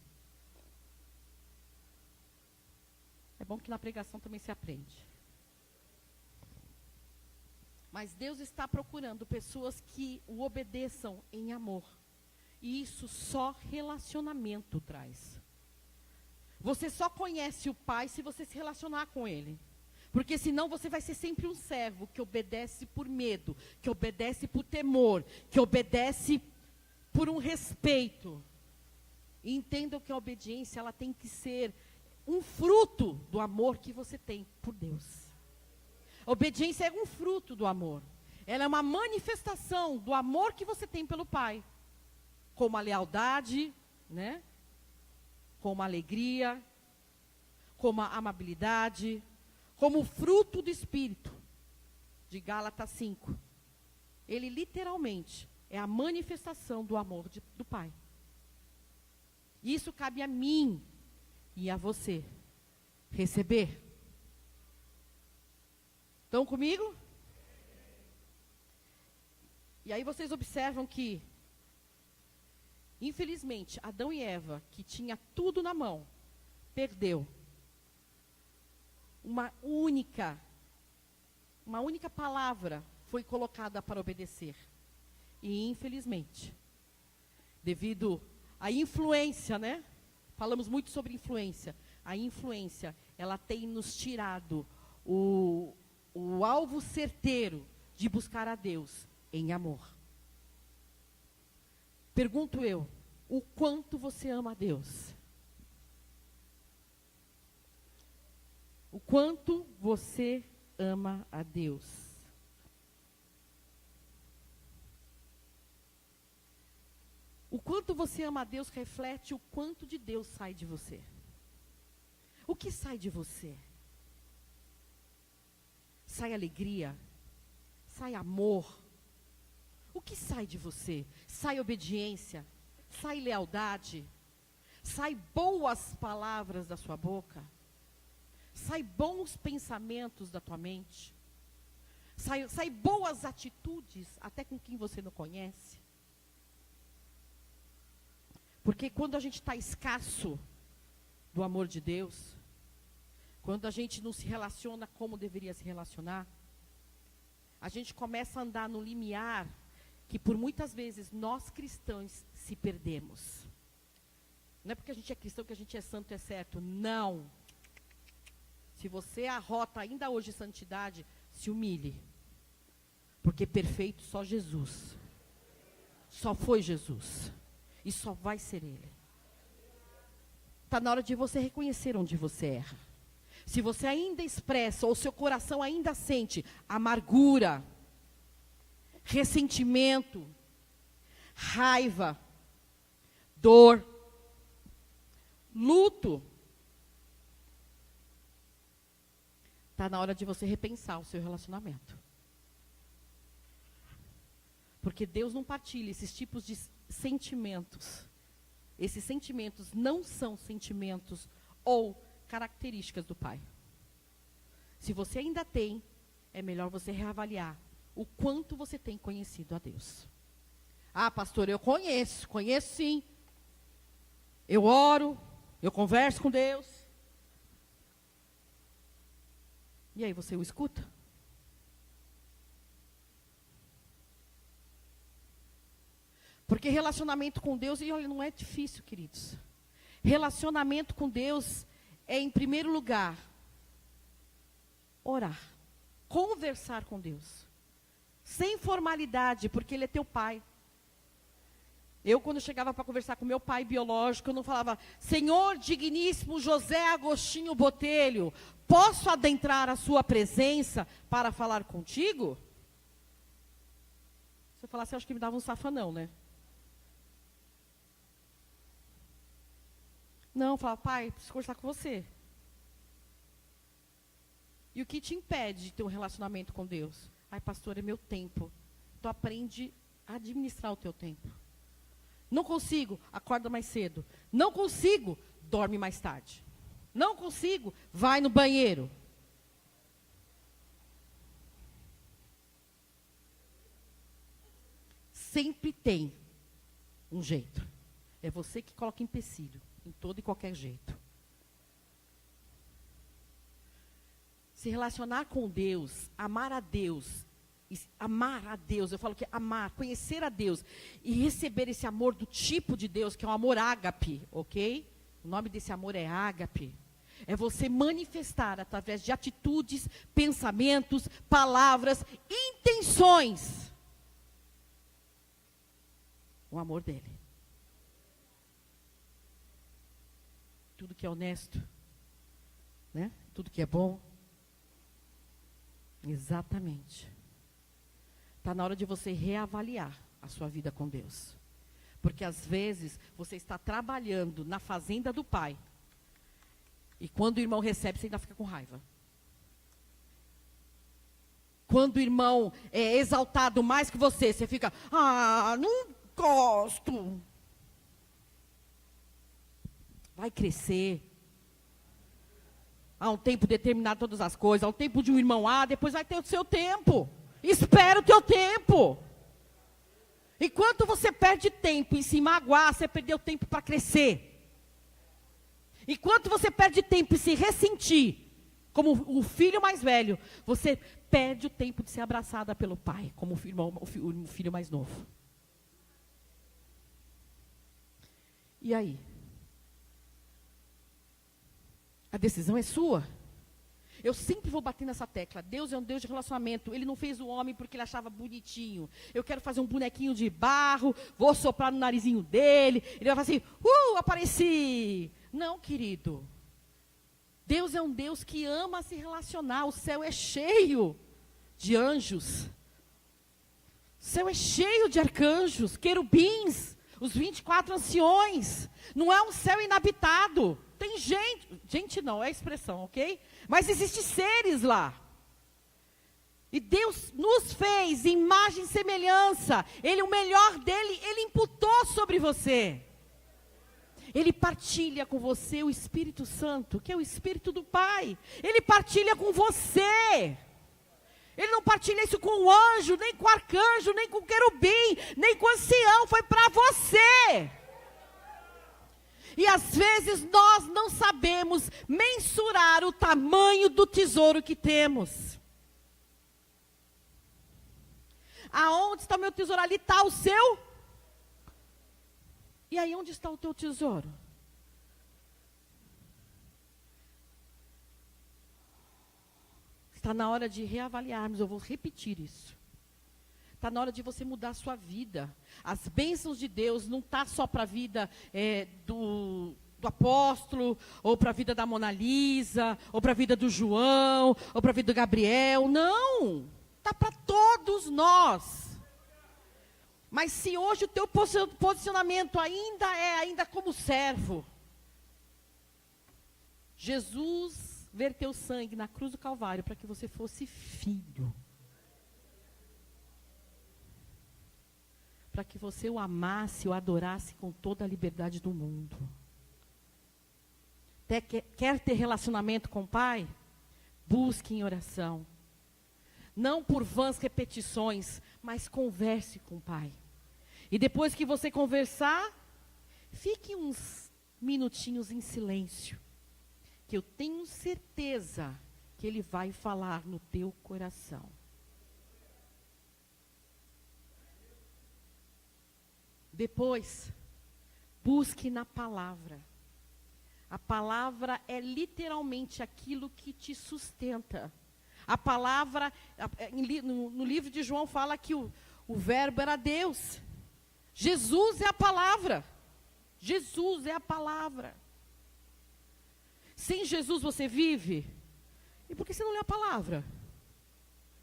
S1: É bom que na pregação também se aprende. Mas Deus está procurando pessoas que o obedeçam em amor. E isso só relacionamento traz. Você só conhece o Pai se você se relacionar com Ele. Porque senão você vai ser sempre um servo que obedece por medo, que obedece por temor, que obedece por um respeito. E entendam que a obediência ela tem que ser um fruto do amor que você tem por Deus. A obediência é um fruto do amor. Ela é uma manifestação do amor que você tem pelo Pai. Como a lealdade, como a alegria, como a amabilidade, como o fruto do Espírito, de Gálatas 5. Ele literalmente é a manifestação do amor do Pai. Isso cabe a mim e a você receber. Estão comigo? E aí vocês observam que, infelizmente, Adão e Eva, que tinha tudo na mão, perdeu uma única palavra foi colocada para obedecer. E, infelizmente, devido à influência, falamos muito sobre influência. A influência, ela tem nos tirado o alvo certeiro de buscar a Deus em amor. Pergunto eu, o quanto você ama a Deus? O quanto você ama a Deus? O quanto você ama a Deus reflete o quanto de Deus sai de você. O que sai de você? Sai alegria? Sai amor? O que sai de você? Sai obediência? Sai lealdade? Sai boas palavras da sua boca? Sai bons pensamentos da tua mente? Sai boas atitudes, até com quem você não conhece? Porque quando a gente está escasso do amor de Deus, Quando a gente não se relaciona como deveria se relacionar, a gente começa a andar no limiar que por muitas vezes nós cristãos se perdemos. Não é porque a gente é cristão que a gente é santo, é certo. Não. Se você arrota ainda hoje santidade, se humilhe. Porque perfeito só Jesus. Só foi Jesus. E só vai ser Ele. Está na hora de você reconhecer onde você erra. Se você ainda expressa, ou seu coração ainda sente amargura, ressentimento, raiva, dor, luto, está na hora de você repensar o seu relacionamento. Porque Deus não partilha esses tipos de sentimentos. Esses sentimentos não são sentimentos ou características do Pai. Se você ainda tem, é melhor você reavaliar o quanto você tem conhecido a Deus. Ah, pastor, eu conheço sim. Eu oro, eu converso com Deus. E aí, você o escuta? Porque relacionamento com Deus, e olha, não é difícil, queridos. Relacionamento com Deus é, em primeiro lugar, orar, conversar com Deus. Sem formalidade, porque Ele é teu pai. Eu, quando chegava para conversar com meu pai biológico, eu não falava, Senhor digníssimo José Agostinho Botelho, posso adentrar a sua presença para falar contigo? Se eu falasse, eu acho que me dava um safanão, né? Não, eu falava, pai, preciso conversar com você. E o que te impede de ter um relacionamento com Deus? Ai, pastor, é meu tempo. Tu aprende a administrar o teu tempo. Não consigo, acorda mais cedo. Não consigo, dorme mais tarde. Não consigo, vai no banheiro. Sempre tem um jeito. É você que coloca empecilho, em todo e qualquer jeito. Se relacionar com Deus, amar a Deus, eu falo que amar, conhecer a Deus e receber esse amor do tipo de Deus, que é um amor ágape, ok? O nome desse amor é ágape. É você manifestar através de atitudes, pensamentos, palavras, intenções, o amor dele. Tudo que é honesto, né? Tudo que é bom. Exatamente. Está na hora de você reavaliar a sua vida com Deus. Porque às vezes você está trabalhando na fazenda do Pai. E quando o irmão recebe, você ainda fica com raiva. Quando o irmão é exaltado mais que você, você fica, não gosto. Vai crescer. Há um tempo determinado todas as coisas. Há um tempo de um irmão depois vai ter o seu tempo. Espera o teu tempo. Enquanto você perde tempo em se magoar, você perdeu tempo para crescer. Enquanto você perde tempo em se ressentir, como o filho mais velho, você perde o tempo de ser abraçada pelo pai, como o filho mais novo. E aí? A decisão é sua. Eu sempre vou bater nessa tecla. Deus é um Deus de relacionamento. Ele não fez o homem porque ele achava bonitinho. Eu quero fazer um bonequinho de barro, vou soprar no narizinho dele. Ele vai falar assim, apareci. Não, querido. Deus é um Deus que ama se relacionar. O céu é cheio de anjos. O céu é cheio de arcanjos, querubins, os 24 anciões. Não é um céu inabitado. Tem gente não, é a expressão, ok? Mas existem seres lá. E Deus nos fez imagem e semelhança. Ele, o melhor dele, Ele imputou sobre você. Ele partilha com você o Espírito Santo, que é o Espírito do Pai. Ele partilha com você. Ele não partilha isso com o anjo, nem com o arcanjo, nem com o querubim, nem com o ancião. Foi para você. E às vezes nós não sabemos mensurar o tamanho do tesouro que temos. Aonde está o meu tesouro? Ali está o seu. E aí onde está o teu tesouro? Está na hora de reavaliarmos, eu vou repetir isso. Está na hora de você mudar a sua vida. As bênçãos de Deus não está só para a vida do apóstolo, ou para a vida da Mona Lisa, ou para a vida do João, ou para a vida do Gabriel. Não! Está para todos nós. Mas se hoje o teu posicionamento ainda como servo, Jesus verteu sangue na cruz do Calvário para que você fosse filho. Para que você o amasse, o adorasse com toda a liberdade do mundo. Quer ter relacionamento com o Pai? Busque em oração. Não por vãs repetições, mas converse com o Pai. E depois que você conversar, fique uns minutinhos em silêncio. Que eu tenho certeza que Ele vai falar no teu coração. Depois, busque na palavra. A palavra é literalmente aquilo que te sustenta. A palavra, no livro de João fala que o verbo era Deus. Jesus é a palavra. Jesus é a palavra. Sem Jesus você vive? E por que você não lê a palavra?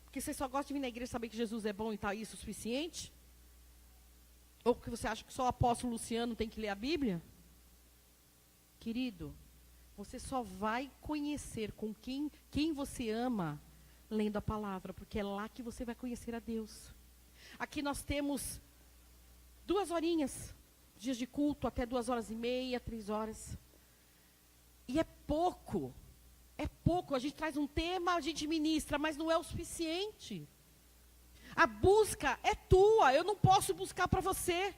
S1: Porque você só gosta de vir na igreja e saber que Jesus é bom e está isso o suficiente? Ou porque você acha que só o apóstolo Luciano tem que ler a Bíblia? Querido, você só vai conhecer com quem você ama lendo a palavra, porque é lá que você vai conhecer a Deus. Aqui nós temos 2 horinhas, dias de culto, até 2h30, 3 horas. E é pouco. É pouco. A gente traz um tema, a gente ministra, mas não é o suficiente. A busca é tua, eu não posso buscar para você.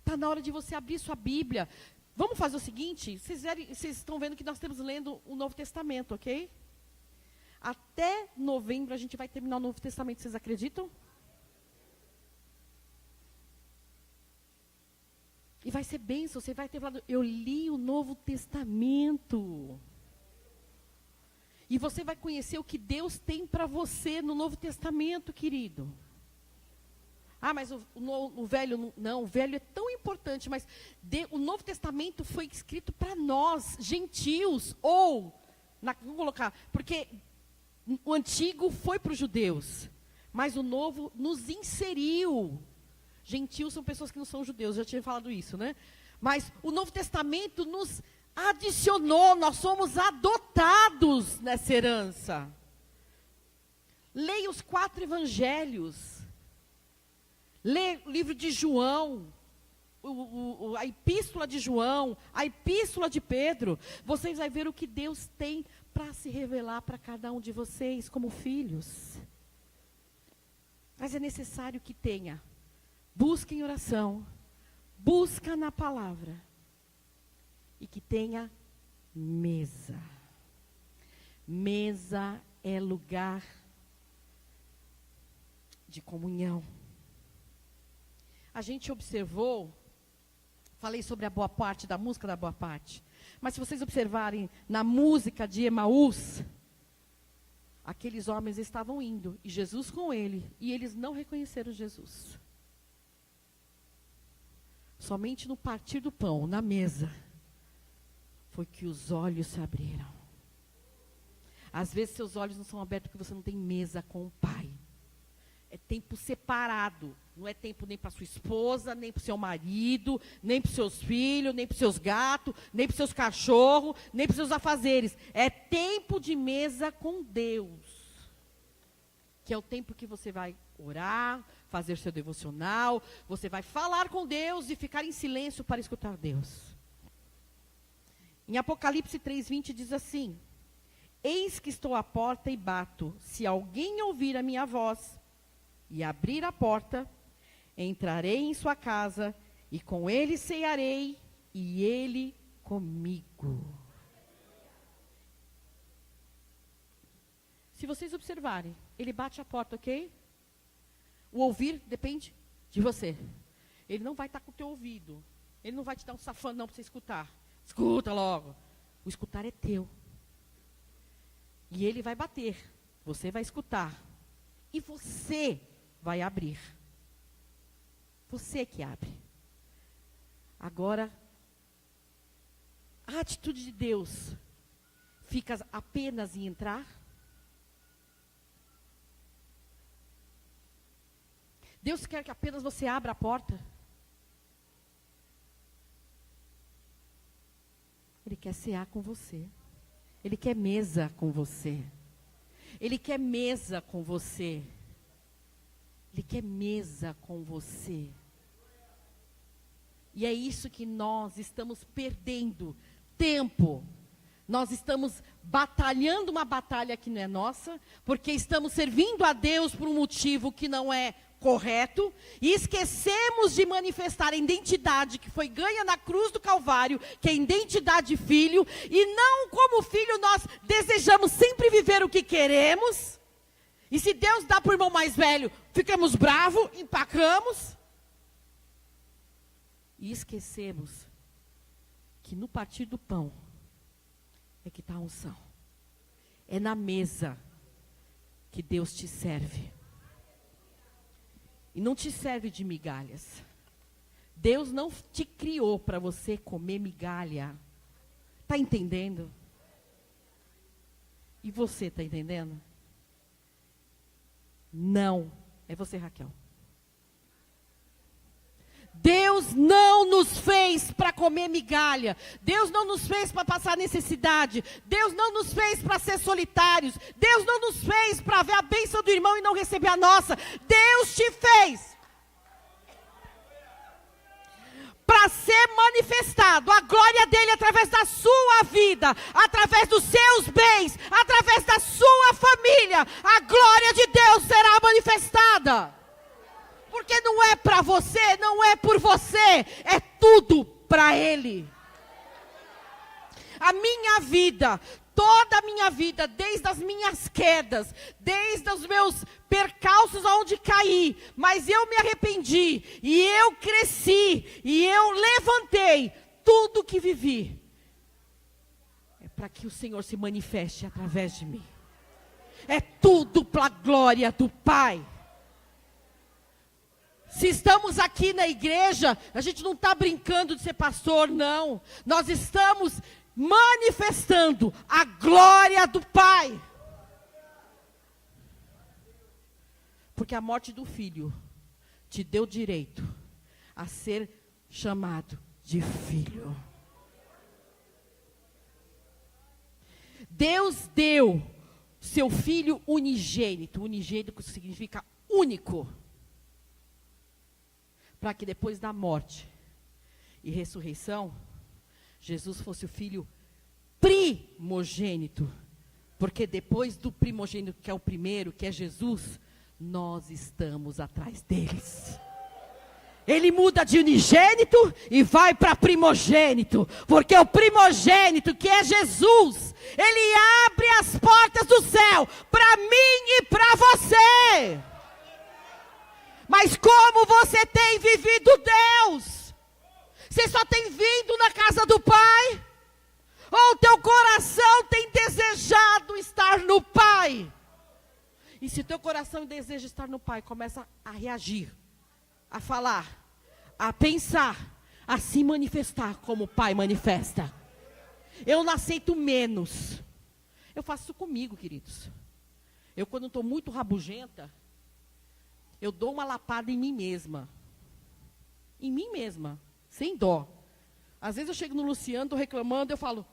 S1: Está na hora de você abrir sua Bíblia. Vamos fazer o seguinte, vocês estão vendo que nós estamos lendo o Novo Testamento, ok? Até novembro a gente vai terminar o Novo Testamento, vocês acreditam? E vai ser bênção, você vai ter falado, eu li o Novo Testamento. E você vai conhecer o que Deus tem para você no Novo Testamento, querido. Ah, mas o Velho, não, o Velho é tão importante, mas o Novo Testamento foi escrito para nós, gentios, vamos colocar, porque o Antigo foi para os judeus, mas o Novo nos inseriu. Gentios são pessoas que não são judeus, já tinha falado isso, né? Mas o Novo Testamento nos adicionou, nós somos adotados nessa herança. Leia os 4 evangelhos. Leia o livro de João, a epístola de João, a epístola de Pedro. Vocês vão ver o que Deus tem para se revelar para cada um de vocês como filhos. Mas é necessário que tenha. Busque em oração. Busca na palavra. E que tenha mesa. Mesa é lugar de comunhão. A gente observou, falei sobre a boa parte da música da boa parte, mas se vocês observarem na música de Emaús, aqueles homens estavam indo, e Jesus com ele, e eles não reconheceram Jesus. Somente no partir do pão, na mesa, foi que os olhos se abriram. Às vezes seus olhos não são abertos porque você não tem mesa com o Pai. É tempo separado. Não é tempo nem para sua esposa, nem para o seu marido, nem para os seus filhos, nem para os seus gatos, nem para os seus cachorros, nem para os seus afazeres. É tempo de mesa com Deus. Que é o tempo que você vai orar, fazer seu devocional, você vai falar com Deus e ficar em silêncio para escutar Deus. Em Apocalipse 3:20 diz assim: Eis que estou à porta e bato. Se alguém ouvir a minha voz e abrir a porta, entrarei em sua casa E com ele cearei, e ele comigo. Se vocês observarem, ele bate a porta, ok? O ouvir depende de você. Ele não vai estar com o teu ouvido. Ele não vai te dar um safanão para você escutar. Escuta logo. O escutar é teu. E ele vai bater. Você vai escutar. E você vai abrir. Você que abre. Agora, a atitude de Deus fica apenas em entrar? Deus quer que apenas você abra a porta? Ele quer cear com você. Ele quer mesa com você. Ele quer mesa com você. Ele quer mesa com você. E é isso que nós estamos perdendo tempo. Nós estamos batalhando uma batalha que não é nossa, porque estamos servindo a Deus por um motivo que não é correto, e esquecemos de manifestar a identidade que foi ganha na cruz do Calvário, que é a identidade de filho, e não como filho nós desejamos sempre viver o que queremos, e se Deus dá para o irmão mais velho, ficamos bravos, empacamos, e esquecemos que no partir do pão é que está a unção, é na mesa que Deus te serve. E não te serve de migalhas. Deus não te criou para você comer migalha. Está entendendo? E você está entendendo? Não. É você, Raquel. Deus não nos fez para comer migalha. Deus não nos fez para passar necessidade. Deus não nos fez para ser solitários. Deus não nos fez para ver a bênção do irmão e não receber a nossa. Deus te fez para ser manifestado a glória dele através da sua vida, através dos seus bens, através da sua família. A glória de Deus será manifestada. Porque não é para você, não é por você, é tudo para Ele. A minha vida, toda a minha vida, desde as minhas quedas, desde os meus percalços aonde caí, mas eu me arrependi, e eu cresci, e eu levantei, tudo que vivi, é para que o Senhor se manifeste através de mim. É tudo para a glória do Pai. Se estamos aqui na igreja, a gente não está brincando de ser pastor, não. Nós estamos manifestando a glória do Pai. Porque a morte do filho te deu direito a ser chamado de filho. Deus deu seu filho unigênito. Unigênito significa único. Para que depois da morte e ressurreição, Jesus fosse o filho primogênito. Porque depois do primogênito, que é o primeiro, que é Jesus, nós estamos atrás deles. Ele muda de unigênito e vai para primogênito. Porque o primogênito, que é Jesus, ele abre as portas do céu para mim e para você. Mas como você tem vivido Deus? Você só tem vindo na casa do Pai? Ou o teu coração tem desejado estar no Pai? E se o teu coração deseja estar no Pai, começa a reagir, a falar, a pensar, a se manifestar como o Pai manifesta. Eu não aceito menos. Eu faço isso comigo, queridos. Eu, quando estou muito rabugenta, eu dou uma lapada em mim mesma. Em mim mesma. Sem dó. Às vezes eu chego no Luciano, estou reclamando, eu falo.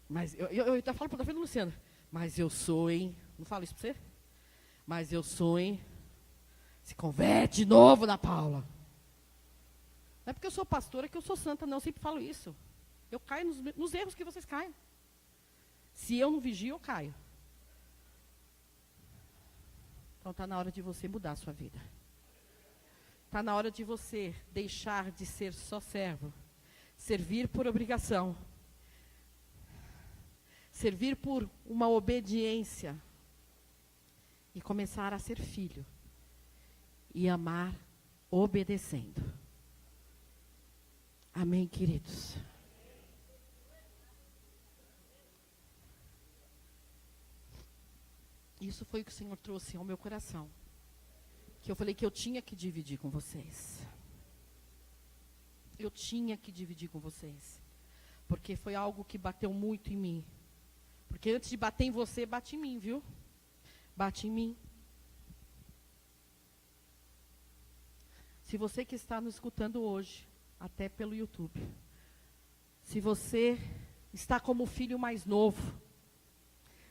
S1: Mas eu até falo para o Luciano. Mas eu sou, hein? Não falo isso para você? Mas eu sou, hein? Se converte de novo na Paula. Não é porque eu sou pastora que eu sou santa, não. Eu sempre falo isso. Eu caio nos erros que vocês caem. Se eu não vigio, eu caio. Então está na hora de você mudar a sua vida. Está na hora de você deixar de ser só servo, servir por obrigação, servir por uma obediência e começar a ser filho e amar obedecendo. Amém, queridos? Isso foi o que o Senhor trouxe ao meu coração, que eu falei que eu tinha que dividir com vocês. Eu tinha que dividir com vocês, porque foi algo que bateu muito em mim. Porque antes de bater em você, bate em mim, viu? Bate em mim. Se você que está nos escutando hoje, até pelo YouTube, se você está como filho mais novo,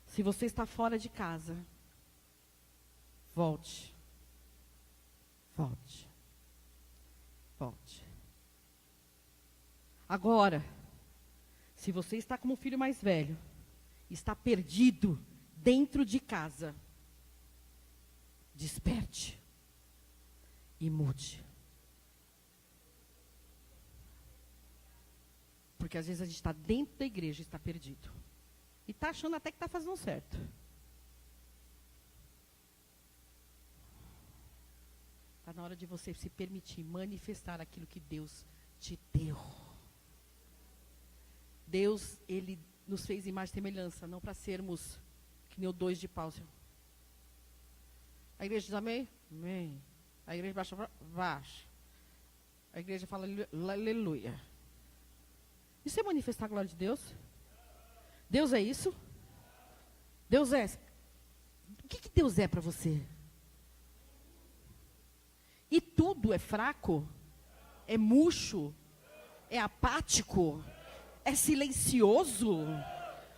S1: se você está fora de casa, volte. Volte. Volte. Agora, se você está como filho mais velho, está perdido dentro de casa, desperte e mude. Porque às vezes a gente está dentro da igreja e está perdido. E está achando até que está fazendo certo. Está na hora de você se permitir manifestar aquilo que Deus te deu. Deus, Ele nos fez imagem e semelhança, não para sermos que nem o 2 de pau. A igreja diz amém? Amém. A igreja baixa, baixa. A igreja fala aleluia. Isso é manifestar a glória de Deus? Deus é isso? Deus é. O que Deus é para você? E tudo é fraco? É murcho? É apático? É silencioso?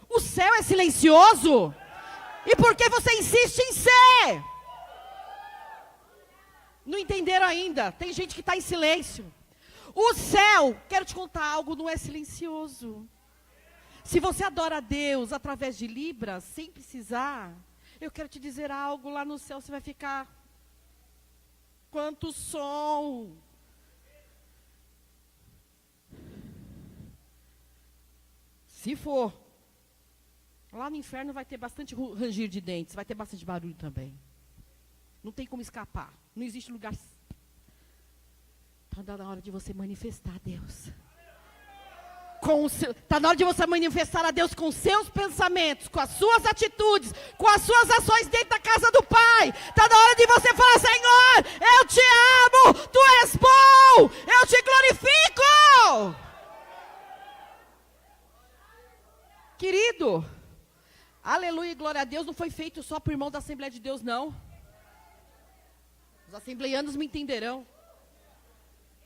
S1: O céu é silencioso? E por que você insiste em ser? Não entenderam ainda? Tem gente que está em silêncio. O céu, quero te contar algo, não é silencioso. Se você adora a Deus através de Libras, sem precisar, eu quero te dizer algo, lá no céu você vai ficar... Quanto som! Se for, lá no inferno vai ter bastante ranger de dentes, vai ter bastante barulho também. Não tem como escapar, não existe lugar... Está na hora de você manifestar a Deus. Está na hora de você manifestar a Deus com seus pensamentos, com as suas atitudes, com as suas ações dentro da casa do Pai. Está na hora de você falar, Senhor, eu te amo, Tu és bom, eu te glorifico. Querido, aleluia e glória a Deus, não foi feito só para o irmão da Assembleia de Deus, não. Os assembleianos me entenderão.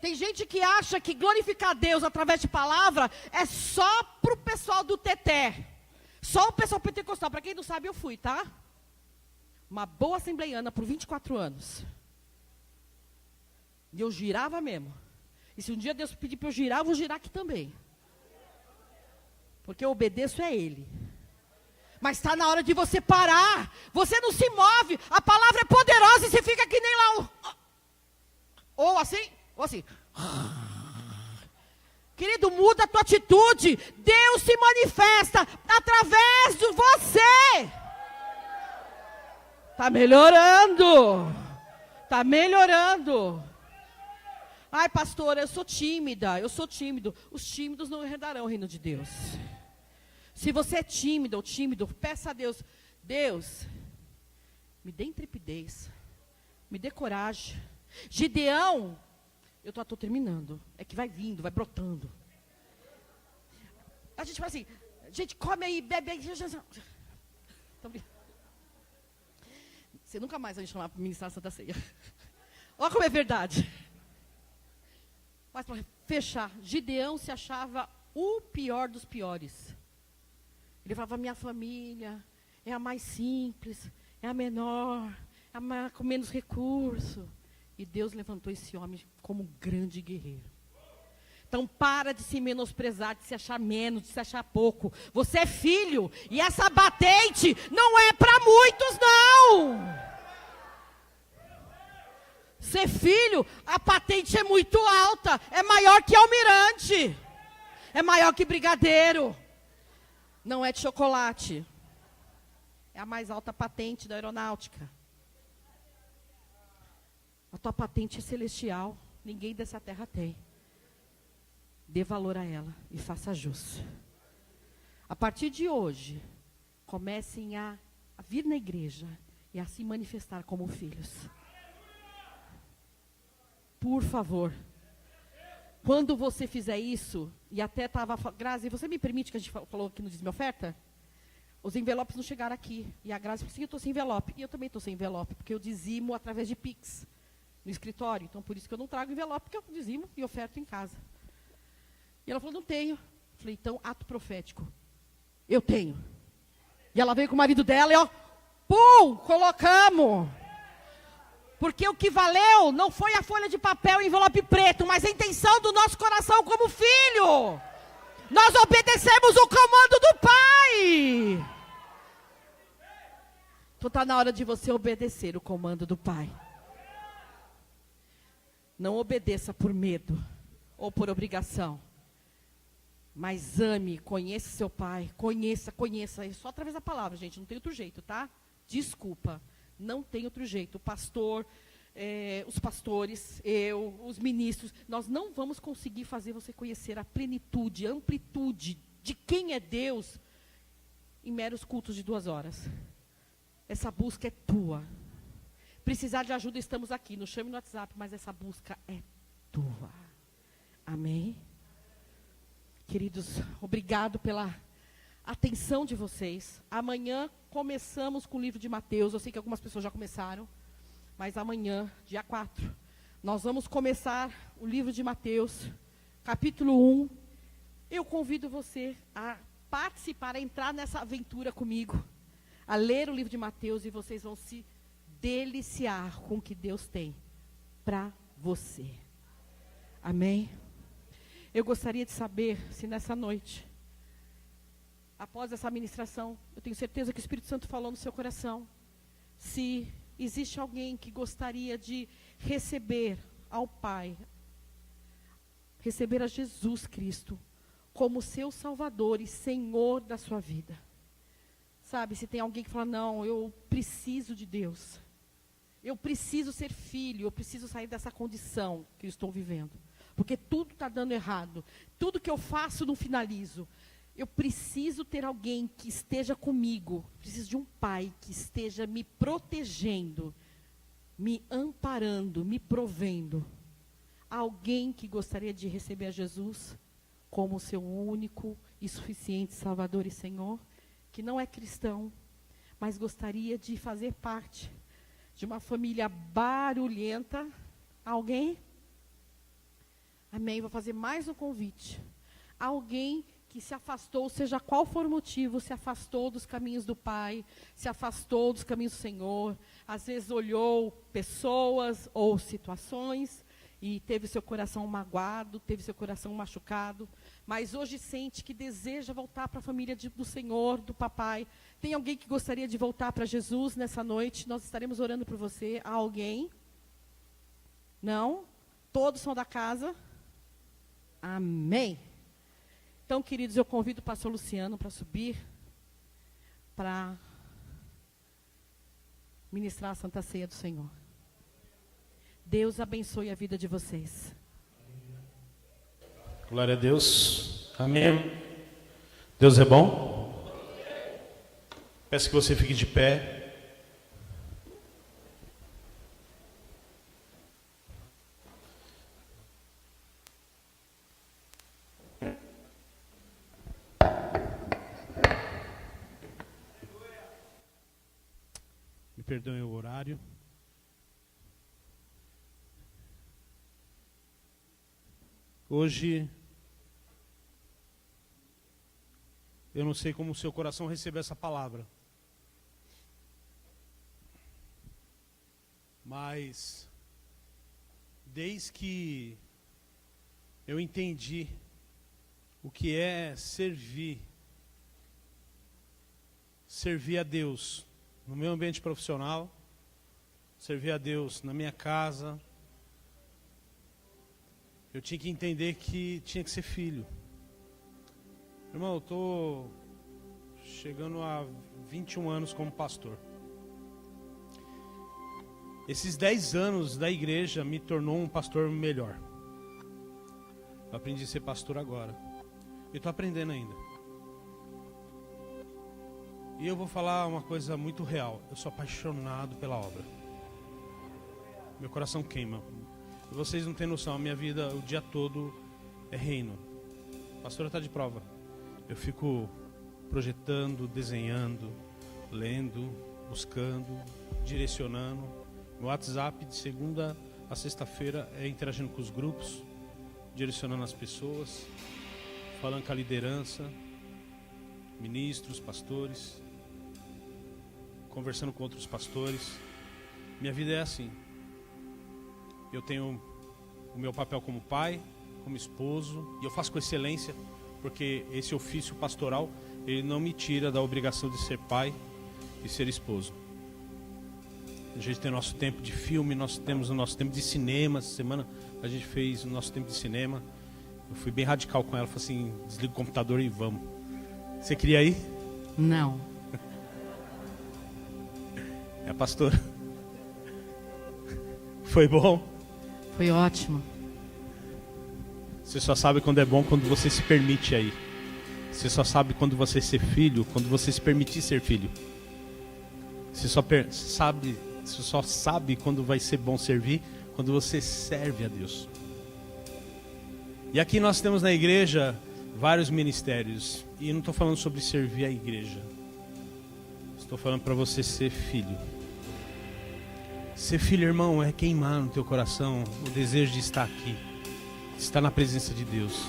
S1: Tem gente que acha que glorificar a Deus através de palavra é só para o pessoal do Teté. Só o pessoal pentecostal. Para quem não sabe, eu fui, tá? Uma boa assembleiana por 24 anos. E eu girava mesmo. E se um dia Deus pedir para eu girar, eu vou girar aqui também. Porque eu obedeço a Ele. Mas está na hora de você parar. Você não se move. A palavra é poderosa e você fica que nem lá. Ou assim... Ou assim. Querido, muda a tua atitude. Deus se manifesta através de você. Está melhorando. Está melhorando. Ai, pastora, eu sou tímida. Eu sou tímido. Os tímidos não herdarão o reino de Deus. Se você é tímido ou tímido, peça a Deus. Deus, me dê intrepidez. Me dê coragem. Gideão... Eu estou terminando. É que vai vindo, vai brotando. A gente fala assim, gente, come aí, bebe aí. Você nunca mais vai me chamar para ministrar a Santa Ceia. Olha como é verdade. Mas para fechar, Gideão se achava o pior dos piores. Ele falava, minha família é a mais simples, é a menor, é a com menos recurso. E Deus levantou esse homem como um grande guerreiro. Então para de se menosprezar, de se achar menos, de se achar pouco. Você é filho e essa batente não é para muitos, não. Ser filho, a patente é muito alta. É maior que almirante. É maior que brigadeiro. Não é de chocolate. É a mais alta patente da aeronáutica. A tua patente é celestial. Ninguém dessa terra tem. Dê valor a ela e faça jus. A partir de hoje, comecem a vir na igreja e a se manifestar como filhos. Por favor. Quando você fizer isso, e até estava... Grazi, você me permite que a gente falou aqui no Dízimo e Oferta? Os envelopes não chegaram aqui. E a Grazi falou assim, eu estou sem envelope. E eu também estou sem envelope, porque eu dizimo através de Pix, no escritório. Então, por isso que eu não trago envelope, porque eu dizimo e oferto em casa. E ela falou, não tenho. Eu falei, então, ato profético. Eu tenho. E ela veio com o marido dela e, ó, pum, colocamos. Porque o que valeu não foi a folha de papel e envelope preto, mas a intenção do nosso coração como filho. Nós obedecemos o comando do Pai. Então está na hora de você obedecer o comando do Pai. Não obedeça por medo ou por obrigação. Mas ame, conheça seu Pai, conheça. É só através da palavra, gente, não tem outro jeito, tá? Desculpa, não tem outro jeito. O pastor, os pastores, eu, os ministros, nós não vamos conseguir fazer você conhecer a plenitude, a amplitude de quem é Deus em meros cultos de 2 horas. Essa busca é tua. Precisar de ajuda, estamos aqui, nos chame no WhatsApp, mas essa busca é tua. Amém? Queridos, obrigado pela atenção de vocês. Amanhã começamos com o livro de Mateus. Eu sei que algumas pessoas já começaram, mas amanhã, dia 4, nós vamos começar o livro de Mateus, capítulo 1. Eu convido você a participar, a entrar nessa aventura comigo, a ler o livro de Mateus, e vocês vão se deliciar com o que Deus tem para você. Amém? Eu gostaria de saber se nessa noite, após essa ministração, eu tenho certeza que o Espírito Santo falou no seu coração, se existe alguém que gostaria de receber ao Pai, receber a Jesus Cristo como seu Salvador e Senhor da sua vida. Sabe, se tem alguém que fala, não, eu preciso de Deus. Eu preciso ser filho, eu preciso sair dessa condição que eu estou vivendo. Porque tudo está dando errado. Tudo que eu faço não finalizo. Eu preciso ter alguém que esteja comigo. Preciso de um pai que esteja me protegendo, me amparando, me provendo. Alguém que gostaria de receber a Jesus como seu único e suficiente Salvador e Senhor, que não é cristão, mas gostaria de fazer parte de uma família barulhenta. Alguém? Amém. Vou fazer mais um convite. Alguém que se afastou, seja qual for o motivo, se afastou dos caminhos do Pai, se afastou dos caminhos do Senhor, às vezes olhou pessoas ou situações e teve seu coração magoado, teve seu coração machucado, mas hoje sente que deseja voltar para a família do Senhor, do Papai. Tem alguém que gostaria de voltar para Jesus nessa noite? Nós estaremos orando por você. Há alguém? Não? Todos são da casa? Amém. Então, queridos, eu convido o pastor Luciano para subir, para ministrar a Santa Ceia do Senhor. Deus abençoe a vida de vocês.
S2: Glória a Deus. Amém. Deus é bom. Peço que você fique de pé. Perdoem o horário. Hoje, eu não sei como o seu coração recebeu essa palavra, mas desde que eu entendi o que é servir a Deus no meu ambiente profissional, servir a Deus na minha casa, eu tinha que entender que tinha que ser filho. Irmão, eu tô chegando a 21 anos como pastor. Esses 10 anos da igreja me tornou um pastor melhor. Eu aprendi a ser pastor agora. Eu estou aprendendo ainda. E eu vou falar uma coisa muito real. Eu sou apaixonado pela obra. Meu coração queima. Vocês não têm noção, a minha vida o dia todo é reino. A pastora está de prova. Eu fico projetando, desenhando, lendo, buscando, direcionando. Meu WhatsApp de segunda a sexta-feira é interagindo com os grupos, direcionando as pessoas, falando com a liderança, ministros, pastores, conversando com outros pastores. Minha vida é assim. Eu tenho o meu papel como pai, como esposo, e eu faço com excelência, porque esse ofício pastoral, ele não me tira da obrigação de ser pai e ser esposo. A gente tem nosso tempo de filme, nós temos o nosso tempo de cinema. Essa semana a gente fez o nosso tempo de cinema. Eu fui bem radical com ela, falei assim, desliga o computador e vamos. Você queria ir?
S1: Não.
S2: É a pastora. Foi bom?
S1: Foi ótimo.
S2: Você só sabe quando é bom quando você se permite aí. Você só sabe quando você ser filho, quando você se permitir ser filho. Você só sabe quando vai ser bom servir, quando você serve a Deus. E aqui nós temos na igreja vários ministérios. E eu não estou falando sobre servir a igreja. Estou falando para você ser filho. Ser filho, irmão, é queimar no teu coração o desejo de estar aqui, de estar na presença de Deus.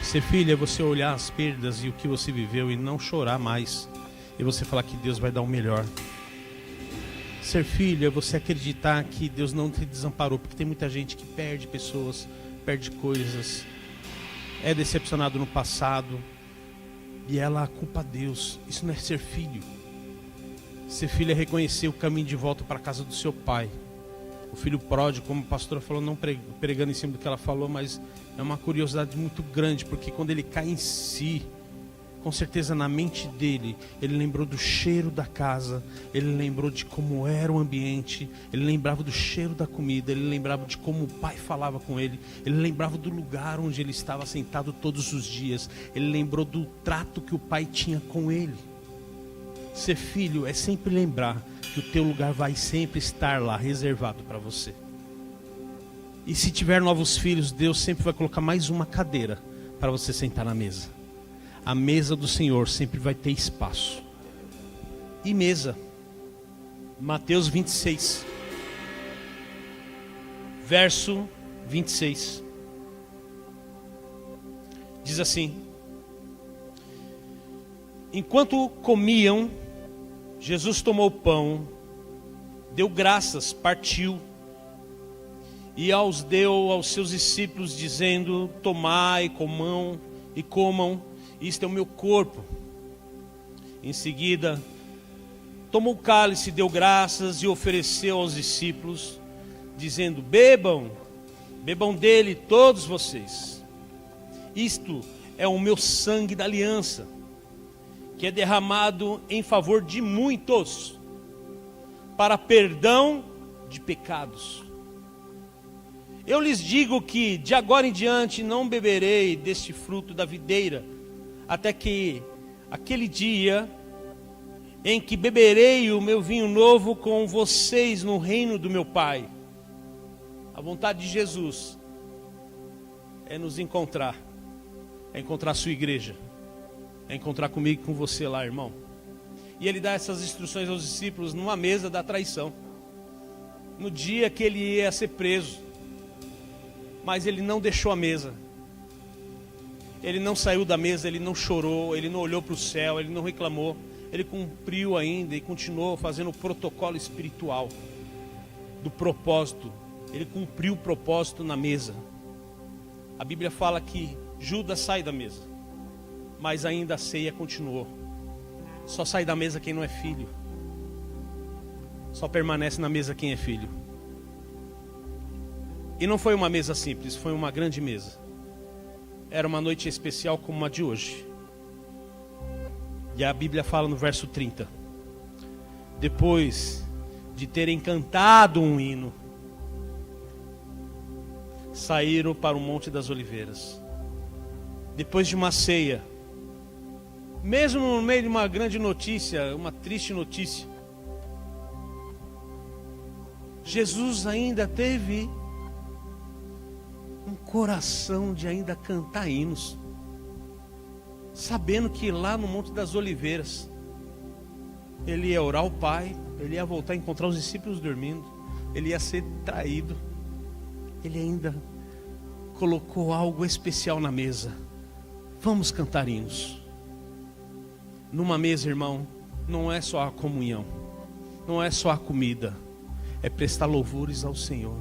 S2: Ser filho é você olhar as perdas e o que você viveu e não chorar mais. E você falar que Deus vai dar o melhor. Ser filho é você acreditar que Deus não te desamparou, porque tem muita gente que perde pessoas, perde coisas, é decepcionado no passado e ela culpa Deus. Isso não é ser filho. Ser filho é reconhecer o caminho de volta para a casa do seu pai. O filho pródigo, como a pastora falou, não pregando em cima do que ela falou, mas é uma curiosidade muito grande, porque quando ele cai em si, com certeza na mente dele, ele lembrou do cheiro da casa, ele lembrou de como era o ambiente, ele lembrava do cheiro da comida, ele lembrava de como o pai falava com ele, ele lembrava do lugar onde ele estava sentado todos os dias, ele lembrou do trato que o pai tinha com ele. Ser filho é sempre lembrar que o teu lugar vai sempre estar lá, reservado para você. E se tiver novos filhos, Deus sempre vai colocar mais uma cadeira para você sentar na mesa. A mesa do Senhor sempre vai ter espaço. E mesa. Mateus 26. Verso 26. Diz assim: enquanto comiam, Jesus tomou o pão, deu graças, partiu, e aos deu aos seus discípulos, dizendo: tomai, comam, isto é o meu corpo. Em seguida, tomou o cálice, deu graças e ofereceu aos discípulos, dizendo: bebam dele todos vocês. Isto é o meu sangue da aliança, que é derramado em favor de muitos, para perdão de pecados. Eu lhes digo que de agora em diante não beberei deste fruto da videira, até que aquele dia em que beberei o meu vinho novo com vocês no reino do meu Pai. A vontade de Jesus é nos encontrar, é encontrar a sua igreja, é encontrar comigo e com você lá, irmão. E ele dá essas instruções aos discípulos numa mesa da traição, no dia que ele ia ser preso. Mas ele não deixou a mesa, ele não saiu da mesa, ele não chorou, ele não olhou para o céu, ele não reclamou. Ele cumpriu ainda e continuou fazendo o protocolo espiritual do propósito. Ele cumpriu o propósito na mesa. A Bíblia fala que Judas sai da mesa, mas ainda a ceia continuou. Só sai da mesa quem não é filho. Só permanece na mesa quem é filho. E não foi uma mesa simples, foi uma grande mesa. Era uma noite especial como a de hoje. E a Bíblia fala no verso 30. Depois de terem cantado um hino, saíram para o Monte das Oliveiras. Depois de uma ceia, mesmo no meio de uma grande notícia, uma triste notícia, Jesus ainda teve um coração de ainda cantar hinos, sabendo que lá no Monte das Oliveiras ele ia orar ao Pai, ele ia voltar a encontrar os discípulos dormindo, ele ia ser traído. Ele ainda colocou algo especial na mesa. Vamos cantar hinos. Numa mesa, irmão, não é só a comunhão, não é só a comida, é prestar louvores ao Senhor.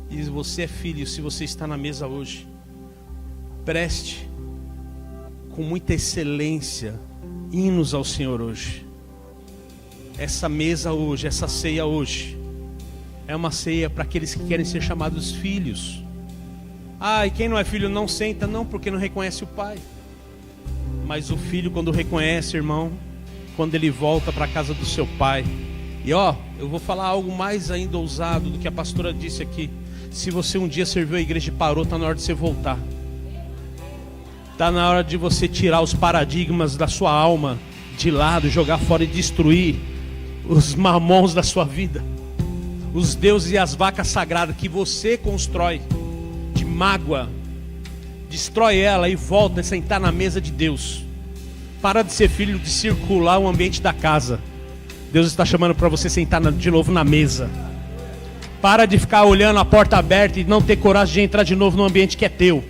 S2: E se você é filho, se você está na mesa hoje, preste com muita excelência hinos ao Senhor hoje. Essa mesa hoje, essa ceia hoje, é uma ceia para aqueles que querem ser chamados filhos. Ah, e quem não é filho não senta, não, porque não reconhece o pai. Mas o filho, quando reconhece, irmão, quando ele volta para a casa do seu pai. E ó, eu vou falar algo mais ainda ousado do que a pastora disse aqui. Se você um dia serviu a igreja e parou, está na hora de você voltar. Está na hora de você tirar os paradigmas da sua alma de lado, jogar fora e destruir os mamons da sua vida, os deuses e as vacas sagradas que você constrói de mágoa. Destrói ela e volta a sentar na mesa de Deus. Para de ser filho de circular o ambiente da casa. Deus está chamando para você sentar de novo na mesa. Para de ficar olhando a porta aberta e não ter coragem de entrar de novo no ambiente que é teu.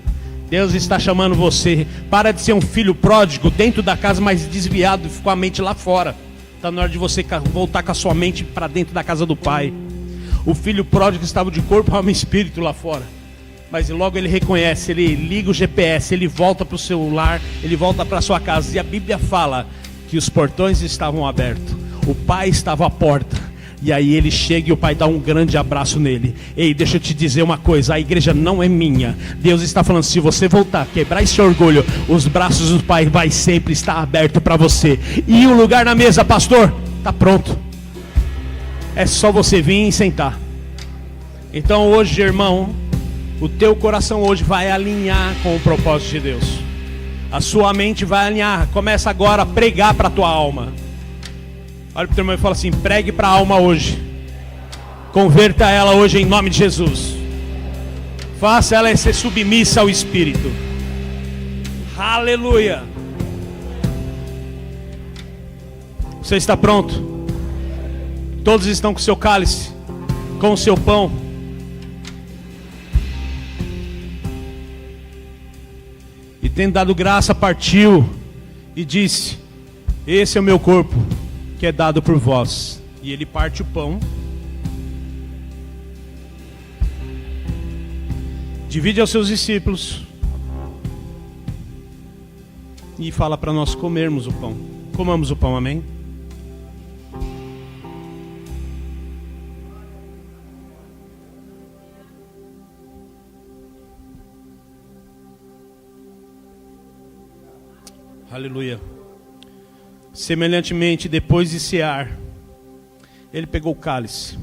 S2: Deus está chamando você. Para de ser um filho pródigo dentro da casa, mas desviado, com a mente lá fora. Está na hora de você voltar com a sua mente para dentro da casa do Pai. O filho pródigo estava de corpo, alma e espírito lá fora. Mas logo ele reconhece, ele liga o GPS, ele volta para o seu lar, ele volta para a sua casa. E a Bíblia fala que os portões estavam abertos. O Pai estava à porta. E aí ele chega e o Pai dá um grande abraço nele. Ei, deixa eu te dizer uma coisa, a igreja não é minha. Deus está falando, se você voltar, quebrar esse orgulho, os braços do Pai vai sempre estar aberto para você. E o lugar na mesa, pastor, está pronto. É só você vir e sentar. Então hoje, irmão, o teu coração hoje vai alinhar com o propósito de Deus. A sua mente vai alinhar. Começa agora a pregar para a tua alma. Olha para o teu irmão e fala assim, pregue para a alma hoje. Converta ela hoje em nome de Jesus. Faça ela ser submissa ao Espírito. Aleluia. Você está pronto? Todos estão com o seu cálice, com o seu pão. E tendo dado graça, partiu e disse, esse é o meu corpo, que é dado por vós. E ele parte o pão, divide aos seus discípulos e fala para nós comermos o pão. Comamos o pão, amém? Aleluia. Semelhantemente, depois de cear, ele pegou o cálice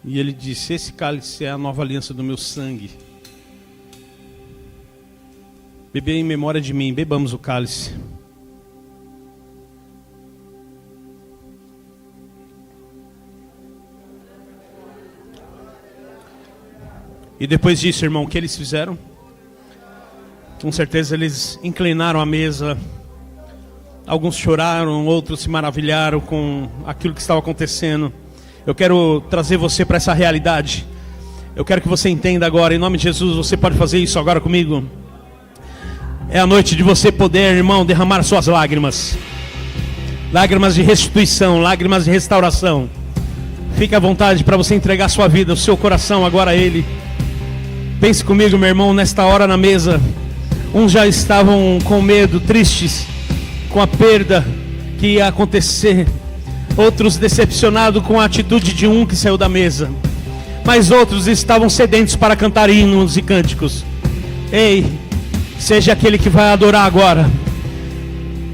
S2: e ele disse, esse cálice é a nova aliança do meu sangue. Bebei em memória de mim. Bebamos o cálice. E depois disso, irmão, o que eles fizeram? Com certeza eles inclinaram a mesa. Alguns choraram, outros se maravilharam com aquilo que estava acontecendo. Eu quero trazer você para essa realidade. Eu quero que você entenda agora, em nome de Jesus, você pode fazer isso agora comigo. É a noite de você poder, irmão, derramar suas lágrimas. Lágrimas de restituição, lágrimas de restauração. Fique à vontade para você entregar sua vida, o seu coração agora a Ele. Pense comigo, meu irmão, nesta hora na mesa. Uns já estavam com medo, tristes, com a perda que ia acontecer. outros decepcionados com a atitude de um que saiu da mesa, mas outros estavam sedentos para cantar hinos e cânticos. Ei, seja aquele que vai adorar agora.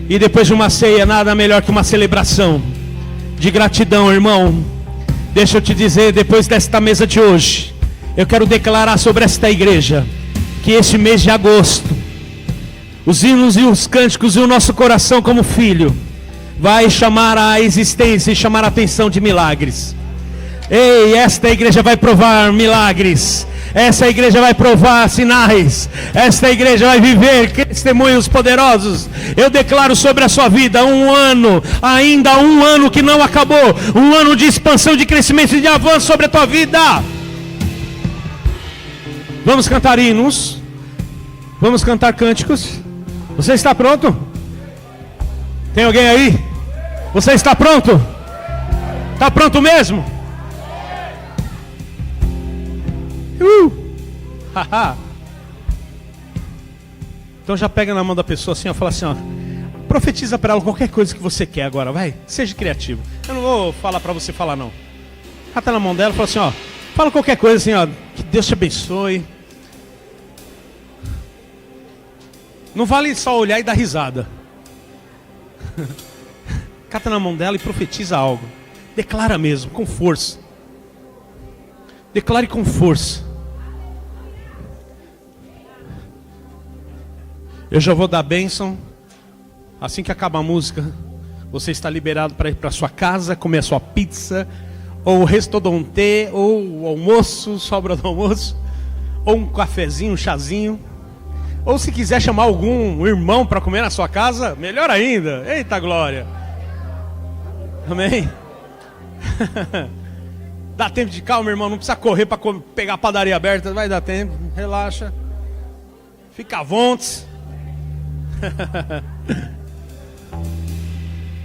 S2: E depois de uma ceia, nada melhor que uma celebração de gratidão, irmão. Deixa eu te dizer, depois desta mesa de hoje, eu quero declarar sobre esta igreja que este mês de agosto, os hinos e os cânticos e o nosso coração como filho vai chamar a existência e chamar a atenção de milagres. Ei, esta igreja vai provar milagres. Essa igreja vai provar sinais. Esta igreja vai viver testemunhos poderosos. Eu declaro sobre a sua vida um ano, ainda um ano que não acabou, um ano de expansão, de crescimento e de avanço sobre a tua vida. Vamos cantar hinos. Vamos cantar cânticos. Você está pronto? Tem alguém aí? Você está pronto? Está pronto mesmo? Então já pega na mão da pessoa assim, ó, fala assim, ó, profetiza para ela qualquer coisa que você quer agora, vai, seja criativo. Eu não vou falar para você falar não. Cata na mão dela e fala assim, ó, fala qualquer coisa assim, ó, que Deus te abençoe. Não vale só olhar e dar risada. Cata na mão dela e profetiza algo. Declara mesmo, com força. Declare com força. Eu já vou dar bênção. Assim que acaba a música, você está liberado para ir para sua casa, comer a sua pizza, ou restaurante, ou o almoço, sobra do almoço, ou um cafezinho, um chazinho. Ou se quiser chamar algum irmão para comer na sua casa, melhor ainda. Eita glória. Amém. Dá tempo de calma, irmão. Não precisa correr para pegar a padaria aberta. Vai dar tempo. Relaxa. Fica à vontade.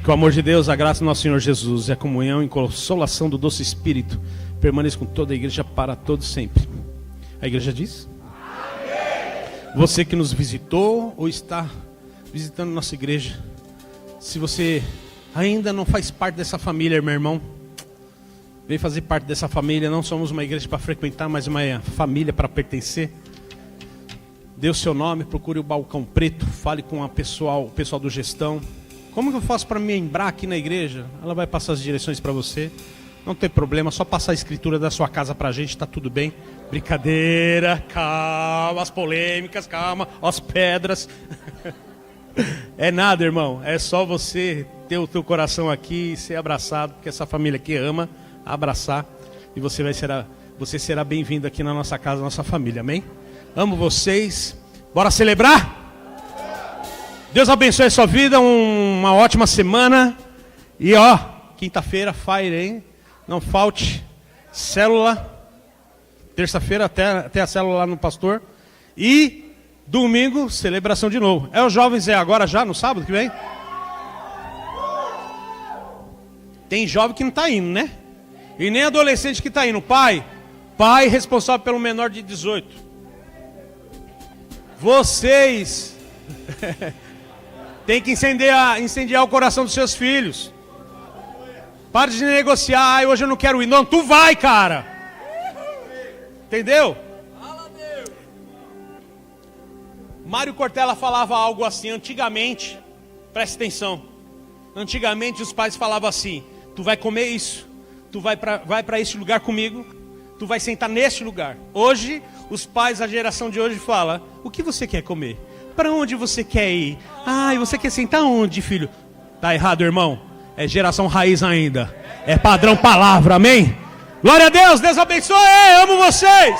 S2: Que o amor de Deus, a graça do nosso Senhor Jesus e a comunhão e consolação do doce Espírito permaneça com toda a igreja para todos sempre. A igreja diz? Amém. Você que nos visitou ou está visitando nossa igreja, se você ainda não faz parte dessa família, meu irmão, vem fazer parte dessa família. Não somos uma igreja para frequentar, mas uma família para pertencer. Dê o seu nome, procure o balcão preto, fale com o pessoal do gestão. Como que eu faço para me lembrar aqui na igreja? Ela vai passar as direções para você. Não tem problema, só passar a escritura da sua casa para a gente, está tudo bem. Brincadeira, calma, as polêmicas, calma, as pedras. É nada, irmão, é só você ter o teu coração aqui e ser abraçado, porque essa família aqui ama abraçar. E você será bem-vindo aqui na nossa casa, na nossa família, amém? Amo vocês. Bora celebrar? Deus abençoe a sua vida. Uma ótima semana. E ó, quinta-feira, fire, hein? Não falte. Célula. Terça-feira até a célula lá no pastor. E domingo, celebração de novo. Os jovens agora já, no sábado que vem? Tem jovem que não está indo, né? E nem adolescente que está indo. Pai responsável pelo menor de 18. Vocês tem que incendiar o coração dos seus filhos. Para de negociar. Hoje eu não quero ir. Não, tu vai, cara. Entendeu? Mário Cortella falava algo assim antigamente. Presta atenção. Antigamente os pais falavam assim: tu vai comer isso, tu vai para esse lugar comigo, tu vai sentar nesse lugar. Hoje os pais, a geração de hoje fala: o que você quer comer? Para onde você quer ir? E você quer sentar onde, filho? Tá errado, irmão. É geração raiz ainda. É padrão palavra, amém? Glória a Deus, Deus abençoe, amo vocês.